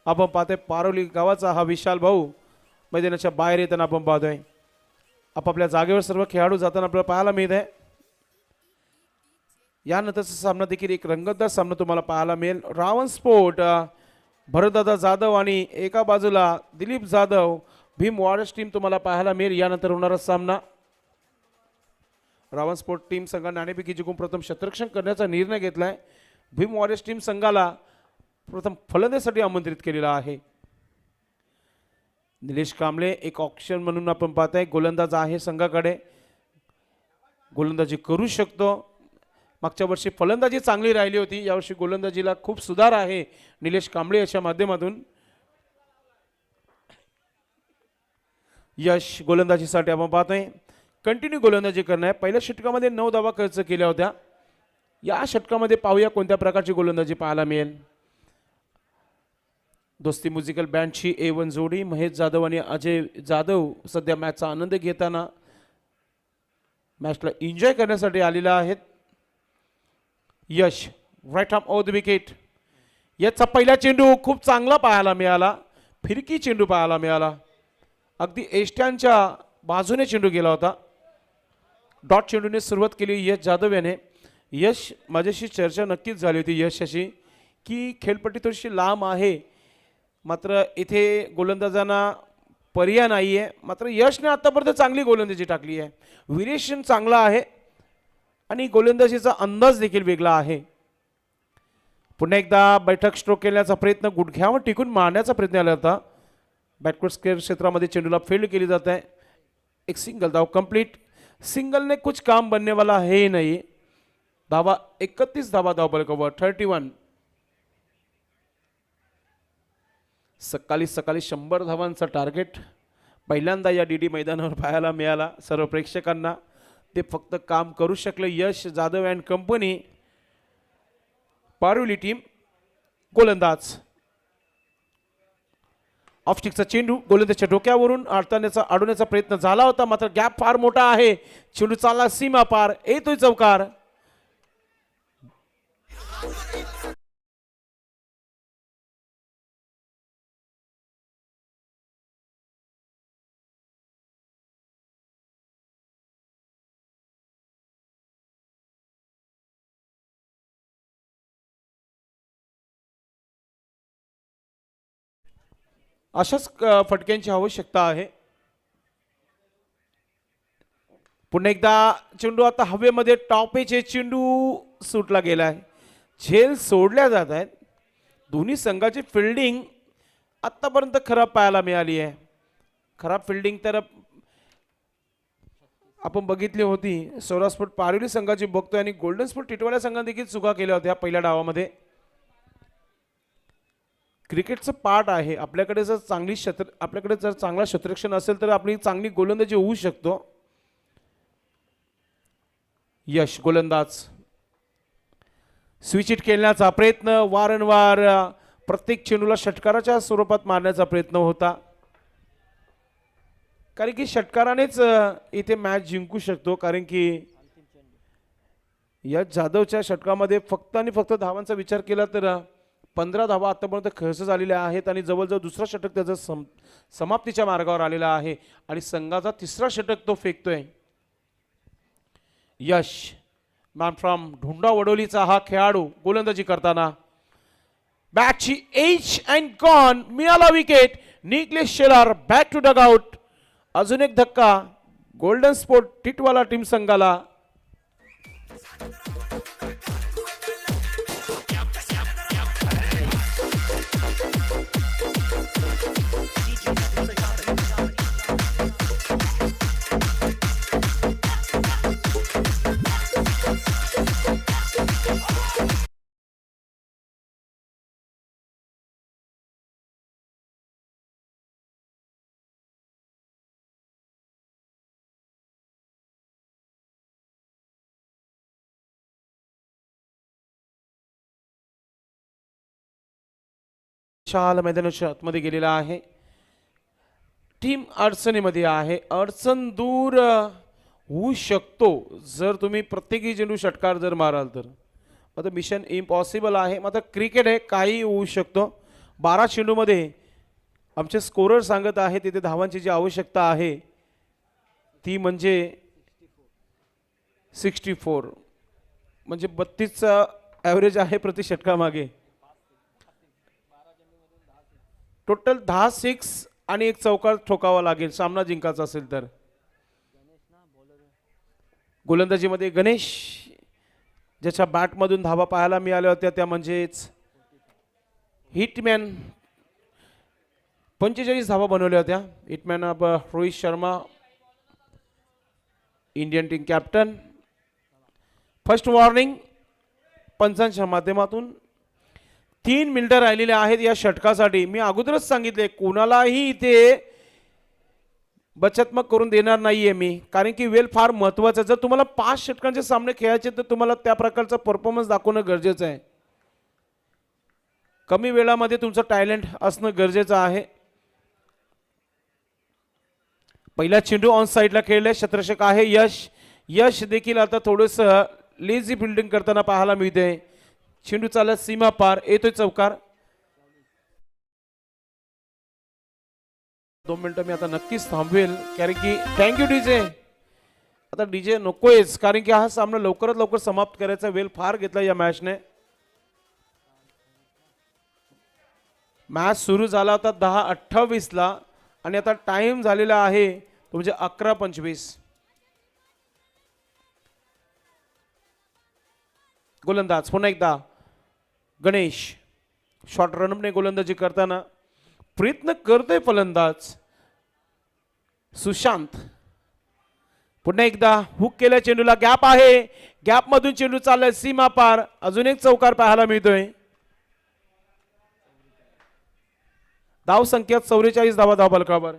आपण पाहतोय पारोली गावाचा हा विशाल भाऊ मैदानाच्या बाहेर येताना आपण पाहतोय. आपापल्या जागेवर सर्व खेळाडू जाताना आपल्याला पाहायला मिळत आहे. यानंतरचा सामना देखील एक रंगतदार सामना तुम्हाला पाहायला मिळेल. रावण स्पोर्ट भरतदादा जाधव आणि एका बाजूला दिलीप जाधव भीम वॉरियर्स टीम तुम्हाला पाहायला मिळेल. यानंतर होणारा सामना रावण स्पोर्ट टीम संघाने नाणेफेकी जिंकून प्रथम क्षेत्ररक्षण करण्याचा निर्णय घेतलाय. भीम वॉरियर्स टीम संघाला प्रथम फलंदाजीसाठी आमंत्रित केलेला आहे. निलेश कांबळे एक ऑप्शन म्हणून आपण पाहताय. गोलंदाज आहे संघाकडे, गोलंदाजी करू शकतो. मागच्या वर्षी फलंदाजी चांगली राहिली होती. यावर्षी गोलंदाजीला खूप सुधार आहे निलेश कांबळे याच्या माध्यमातून. यश गोलंदाजीसाठी आपण पाहतोय कंटिन्यू गोलंदाजी करणार. पहिल्या षटकामध्ये 9 धावा खर्च केल्या होत्या. या षटकामध्ये पाहूया कोणत्या प्रकारची गोलंदाजी पाहायला मिळेल. दोस्ती म्युझिकल बँडची A1 जोडी महेश जाधव आणि अजय जाधव सध्या मॅचचा आनंद घेताना मॅचला एन्जॉय करण्यासाठी आलेला आहेत. Yash right arm over the wicket. याचा पहिला चेंडू खूप चांगला पाहायला मिळाला, फिरकी चेंडू पाहायला मिळाला, अगदी एष्ट्यांच्या बाजूने चेंडू गेला होता. डॉट चेंडूने सुरुवात केली यश जाधव याने. यश माझ्याशी चर्चा नक्कीच झाली होती यशाशी की खेळपट्टी थोडीशी लांब आहे, मात्र इथे गोलंदाजांना पर्याय नाही आहे. मात्र यशने आतापर्यंत चांगली गोलंदाजी टाकली आहे, व्हेरिएशन चांगला आहे आणि गोलंदाजीचा अंदाज देखील वेगळा आहे. पुन्हा एकदा बैठक स्ट्रोक केल्याचा प्रयत्न, गुडघ्यावर टिकून मारण्याचा प्रयत्न आला होता. बॅकवर्ड स्क्वेअर क्षेत्रामध्ये चेंडूला फील्ड केली जात आहे. एक सिंगल धाव कंप्लीट. सिंगल ने कुछ काम बनने वाला है ही नहीं. धावा 31 धावा धावबल कव्हर 31. सकाळी 100 धावांचा टार्गेट पहिल्यांदा या डीडी मैदानावर पाहायला मिळाला सर्व प्रेक्षकांना. ते फक्त काम करू शकले यश जाधव अँड कंपनी. पारुली टीम. गोलंदाज ऑफस्टिकचा चेंडू गोलंदाजच्या डोक्यावरून अडवण्याचा प्रयत्न झाला होता, मात्र गॅप फार मोठा आहे. चेंडू चालला सीमा पार, येतोय चौकार. अशाच फटक्यांची आवश्यकता आहे. पुन्हा एकदा चेंडू आता हवेमध्ये टॉपेचे चेंडू सुटला गेलाय. झेल सोडल्या जात आहेत. दोन्ही संघाची फिल्डिंग आतापर्यंत खराब पाहायला मिळाली आहे. खराब फिल्डिंग तर आपण बघितली होती सौराष्ट्र स्पोर्ट पारुली संघाची बघतोय आणि गोल्डन स्पोर्ट टिटवाळा संघाने देखील चुका केल्या होत्या पहिल्या डावामध्ये. क्रिकेटचं पार्ट आहे. आपल्याकडे जर चांगला क्षेत्ररक्षण असेल तर आपली चांगली गोलंदाजी होऊ शकतो. यश गोलंदाज स्विच हिट खेळण्याचा प्रयत्न, वारंवार प्रत्येक चेंडूला षटकाराच्या स्वरूपात मारण्याचा प्रयत्न होता, कारण की षटकारानेच इथे मॅच जिंकू शकतो. कारण की यश जाधवच्या षटकामध्ये फक्त आणि फक्त धावांचा विचार केला तर 15 धावा आतापर्यंत खर्च झालेल्या आहेत आणि जवळजवळ दुसरा षटक त्याचं समाप्तीच्या मार्गावर आलेला आहे आणि संघाचा तिसरा षटक तो फेकतोय. यश मॅन फ्रॉम ढोंडा वडोलीचा हा खेळाडू गोलंदाजी करताना बॅटची एज अँड गॉन. मिळाला wicket. Niklesh Shelar back to dugout. अजून एक धक्का गोल्डन स्पोर्ट टिटवाला टीम संघाला. शाल मैदानाच्या आतमध्ये गेलेला आहे. टीम अडचणीमध्ये आहे. अडचण दूर होऊ शकतो जर तुम्ही प्रत्येकी चेंडू षटकार जर माराल तर. आता मिशन इम्पॉसिबल आहे. मात्र क्रिकेट आहे, काही होऊ शकतो. 12 चेंडूमध्ये आमचे स्कोरर सांगत आहे तिथे धावांची जी आवश्यकता आहे ती म्हणजे 64, म्हणजे 32चा ॲव्हरेज आहे प्रति षटकामागे. टोटल 10 सिक्स आणि एक चौकार ठोकावा लागेल सामना जिंकायचा असेल तर. गोलंदाजीमध्ये गणेश ज्याच्या बॅटमधून धावा पाहायला मिळाल्या होत्या त्या म्हणजेच हिटमॅन. 45 धावा बनवल्या होत्या. Hitman of Rohit Sharma, Indian team captain. First warning पंचांच्या माध्यमातून. 3 मिनिटं राहिलेले आहेत या षटकासाठी. मी अगोदरच सांगितले कोणालाही इथे बचतमग करून देणार नाहीये मी, कारण की वेळ फार महत्वाचा. जर तुम्हाला 5 षटकांचे सामने खेळायचे तर तुम्हाला त्या प्रकारचा परफॉर्मन्स दाखवणं गरजेचं आहे. कमी वेळामध्ये तुमचं टॅलेंट असणं गरजेचं आहे. पहिला चेंडू ऑन साईडला खेळले. क्षेत्ररक्षक आहे यश. यश देखील आता थोडंसं लेझी फिल्डिंग करताना पाहायला मिळते. चेंडू चालत सीमा पार, येतोय चौकार. 2 मिनिटं मी आता नक्कीच थांबवेल, कारण की थँक्यू डीजे. आता डीजे नकोयच, कारण की हा सामना लवकरात लवकर समाप्त करायचा वेळ फार घेतला या मॅचने. मॅच सुरू झाला होता 10:28 ला आणि आता टाइम झालेला आहे तो म्हणजे 11:25. गोलंदाज पुन्हा एकदा गणेश. शॉर्ट रनअपने गोलंदाजी करताना प्रयत्न करतोय फलंदाज सुशांत. पुन्हा एकदा हुक केल्या चेंडूला, गॅप आहे, गॅप मधून चेंडू चाललाय सीमा पार. अजून एक चौकार पाहायला मिळतोय. धाव संख्या 44 धावा धावफलकावर.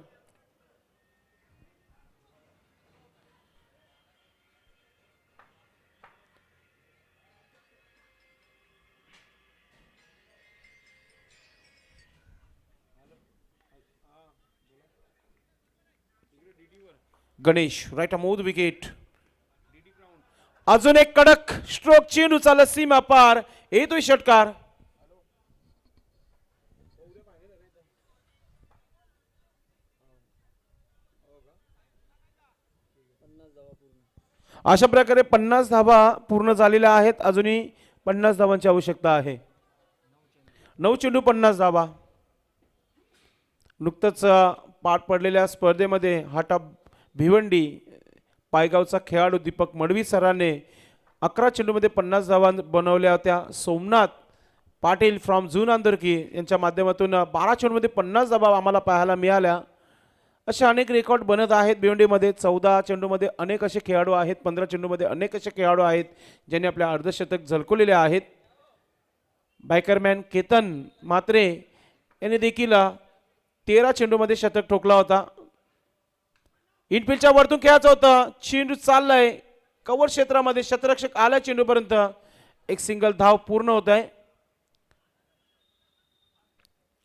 गणेश राईट अमोद विकेट. अजून एक कडक स्ट्रोक, चेंडू चालत सीमा पार, येतोय षटकार. अशा प्रकारे 50 धावा पूर्ण झालेल्या आहेत. अजूनही 50 धावांची आवश्यकता आहे. 9 चेंडू 50 धावा. नुकतंच पार पडलेल्या स्पर्धेमध्ये हाटा भिवंडी पायगावचा खेळाडू दीपक मडवी सरांने 11 चेंडूमध्ये 50 धावा बनवल्या होत्या. सोमनाथ पाटील फ्रॉम जून आंदरकी यांच्या माध्यमातून 12 चेंडूमध्ये 50 धावा आम्हाला पाहायला मिळाल्या. असे अनेक रेकॉर्ड बनत आहेत भिवंडीमध्ये. 14 चेंडूमध्ये अनेक असे खेळाडू आहेत, 15 चेंडूमध्ये अनेक असे खेळाडू आहेत ज्यांनी आपल्या अर्धशतक झलकवलेले आहेत. बायकरमॅन केतन मात्रे यांनी देखील 13 चेंडूमध्ये शतक ठोकला होता. इनफिल्डच्या वरतून खेळायचं होतं, चेंडू चाललाय कव्हर क्षेत्रामध्ये, क्षेत्ररक्षक आला चेंडूपर्यंत, एक सिंगल धाव पूर्ण होत आहे.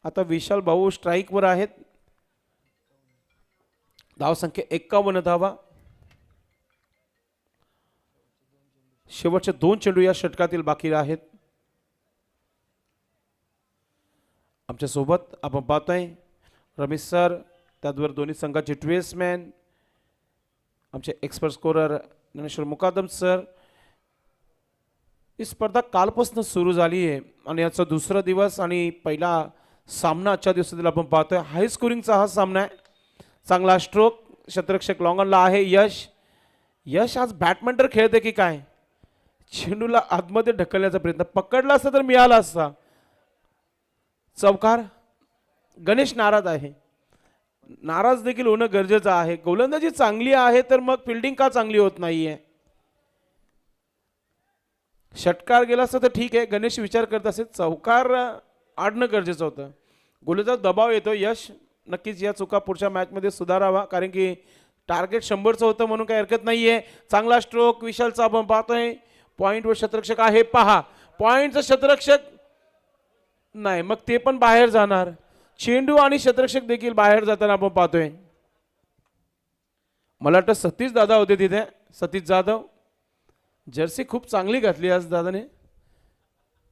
आता विशाल भाऊ स्ट्राईकवर आहेत. धाव संख्या 51 धावा. शेवटचे 2 चेंडू या षटकातील बाकी आहेत. आमच्या सोबत आपण पाहतोय रमेश सर, त्याचबरोबर दोन्ही संघाचे ट्वेसमॅन, आमचे एक्सपर्ट स्कोरर ज्ञानेश्वर मुकादम सर. ही स्पर्धा कालपासून सुरू झाली आहे आणि याचा दुसरा दिवस आणि पहिला सामना आजच्या दिवसातील आपण पाहतोय. हाय स्कोरिंगचा हा सामना आहे. चांगला स्ट्रोक, क्षेत्ररक्षक लॉंगनला आहे यश. यश आज बॅडमिंटन खेळते की काय, चेंडूला आतमध्ये ढकलण्याचा प्रयत्न, पकडला असता तर मिळाला असता. चौकार. गणेश नाराज आहे. नाराज देखील होणं गरजेचं आहे. गोलंदाजी चांगली आहे तर मग फिल्डिंग का चांगली होत नाहीये. षटकार गेला असता तर ठीक आहे, गणेश विचार करत असेल, चौकार आडणं गरजेचं होतं. गोलंदाज दबाव येतो. यश नक्कीच या चुका पुढच्या मॅचमध्ये सुधारावा, कारण की टार्गेट 100चं होतं म्हणून काही हरकत नाहीये. चांगला स्ट्रोक विशालचा आपण पाहतोय. पॉइंटवर क्षेत्ररक्षक आहे, पहा पॉइंटचं क्षेत्ररक्षक नाही, मग ते पण बाहेर जाणार. चेंडू आणि क्षेत्ररक्षक देखील बाहेर जाताना आपण पाहतोय. मला वाटतं सतीश दादा होते तिथे, सतीश जाधव. जर्सी खूप चांगली घातली आज दादाने,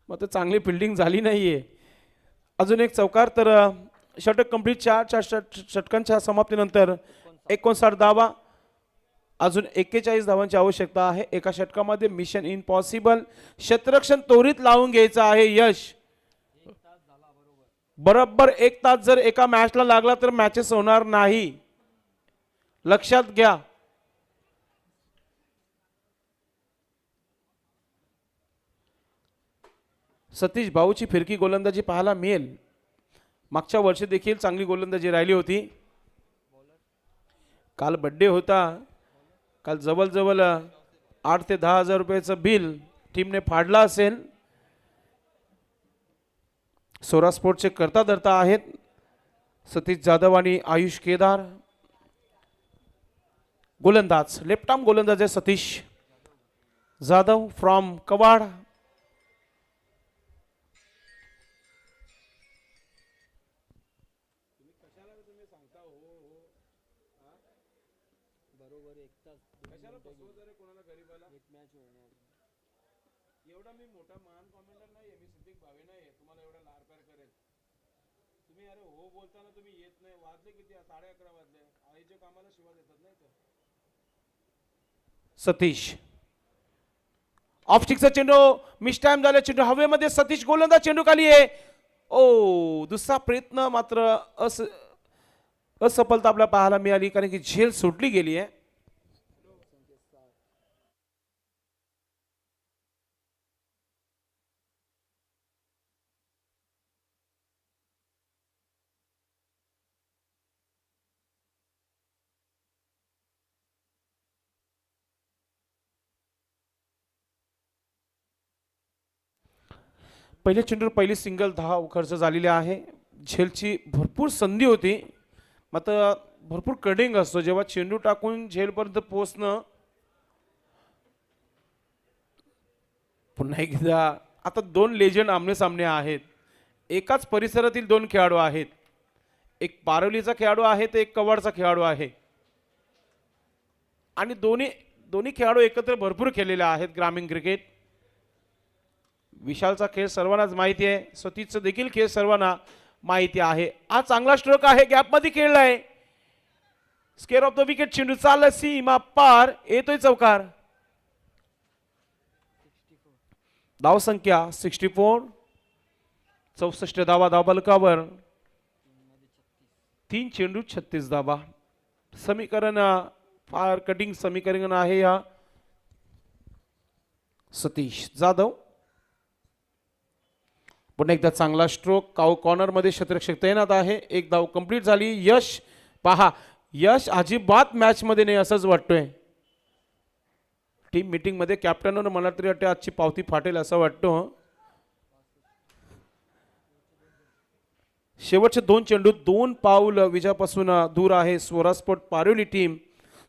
मग तर चांगली फिल्डिंग झाली नाहीये. अजून एक चौकार, तर षटक कंप्लीट. 4 षटकांच्या समाप्तीनंतर 59 धावा. अजून 41 धावांची आवश्यकता आहे. एका षटकामध्ये मिशन इम्पॉसिबल. क्षेत्ररक्षण त्वरित लावून घ्यायचं आहे यश. बरोबर 1 तास जर एका मॅचला लागला तर मॅचेस होणार नाही, लक्षात घ्या. सतीश भाऊची फिरकी गोलंदाजी पाहायला मिळेल. मागच्या वर्षी देखील चांगली गोलंदाजी राहिली होती. काल बड्डे होता. काल जवळजवळ 8 ते 10 हजार रुपयाचं बिल टीमने फाडला असेल. सोरा स्पोर्टचे करता धरता आहेत सतीश जाधव आणि आयुष केदार. गोलंदाज लेफ्ट आर्म गोलंदाज आहे सतीश जाधव फ्रॉम कवाड. एवढा मी मोठा महान कॉमेंटर नाहीये, मी सिद्दीक भावे नाहीये तुम्हाला एवढा लाडप्यार करेल. तुम्ही अरे हो बोलताना तुम्ही येत नाही. वाजले किती? 11:30 वाजले. आईच्या कामाला शिवा देतात नाही तर. सतीश ऑफस्टिकचा चेंडू मिस टाइम झाला. चेंडू हवेमध्ये. सतीश गोलंदाज चेंडू खाली आहे. ओ दुसरा प्रयत्न मात्र असफलता आपल्याला पाहायला मिळाली कारण की झेल सोडली गेली आहे. पहिल्या चेंडूवर पहिली सिंगल धाव खर्च झालेली आहे. झेलची भरपूर संधी होती. मात्र भरपूर कडिंग असतो जेव्हा चेंडू टाकून झेलपर्यंत पोहोचणं. पुन्हा एकदा आता दोन लेजंड आमने सामने आहेत. एकाच परिसरातील दोन खेळाडू आहेत. एक पारवलीचा खेळाडू आहे तर एक कवाडचा खेळाडू आहे. आणि दोन्ही खेळाडू एकत्र भरपूर खेळलेले आहेत ग्रामीण क्रिकेट. विशालचा खेळ सर्वांनाच माहिती आहे. सतीशचा देखील खेळ सर्वांना माहिती आहे. हा चांगला स्ट्रोक आहे. गॅपमध्ये खेळलाय. Square off the wicket. चेंडू चालला सीमा पार. येतोय चौकार. धाव संख्या 64. 64 धावा धावफलकावर. 3 चेंडू 36 धावा. समीकरण फार कटिंग समीकरण आहे. या सतीश जाधव पुन्हा एकदा चांगला स्ट्रोक. कॉर्नर मध्ये क्षेत्ररक्षक तैनात आहे. एक धाव कंप्लीट झाली. यश पहा यश अजिबात मॅच मध्ये नाही असंच वाटतोय. टीम मीटिंग मध्ये कॅप्टनवर मला तरी वाटते आजची पावती फाटेल असं वाटतं. शेवटचे 2 चेंडू 2 पाऊल विजयापासून दूर आहे Swaraj Paroli team.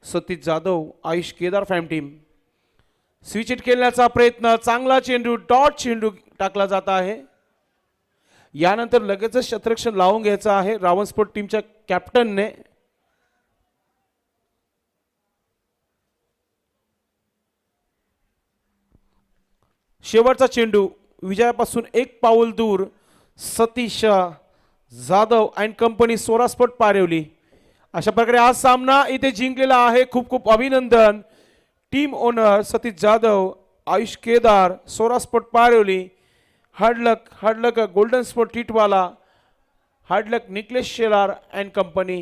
Satish Jadhav Ayush Kedar fam team. Switch hit खेळण्याचा प्रयत्न. चांगला चेंडू डॉट चेंडू टाकला जात आहे. यानंतर लगेचच क्षेत्ररक्षण लावून घ्यायचं आहे रावण स्पोर्ट टीमच्या कॅप्टनने. शेवटचा चेंडू विजयापासून 1 पाऊल दूर. Satish Jadhav and company Swaraj Paravali. अशा प्रकारे हा सामना इथे जिंकलेला आहे. खूप खूप अभिनंदन. Team owner Satish Jadhav, Ayush Kedar, Swaraj Paravali. Hard luck golden sport Titwala, hard luck Niklesh Shelar and company.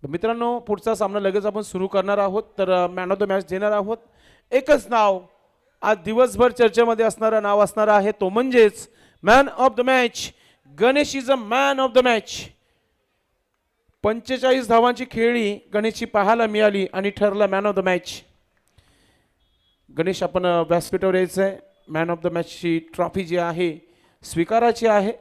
मित्रांनो पुढचा सामना लगेच आपण सुरू करणार आहोत. तर मॅन ऑफ द मॅच देणार आहोत. एकच नाव आज दिवसभर चर्चेमध्ये असणारं नाव असणार आहे तो म्हणजेच man of the match. Ganesh is a man of the match. 45 धावांची खेळी गणेशची पाहायला मिळाली आणि ठरला man of the match. Ganesh आपण व्यासपीठावर यायचं आहे. मॅन ऑफ द मॅचची ट्रॉफी जी आहे स्वीकारायची आहे.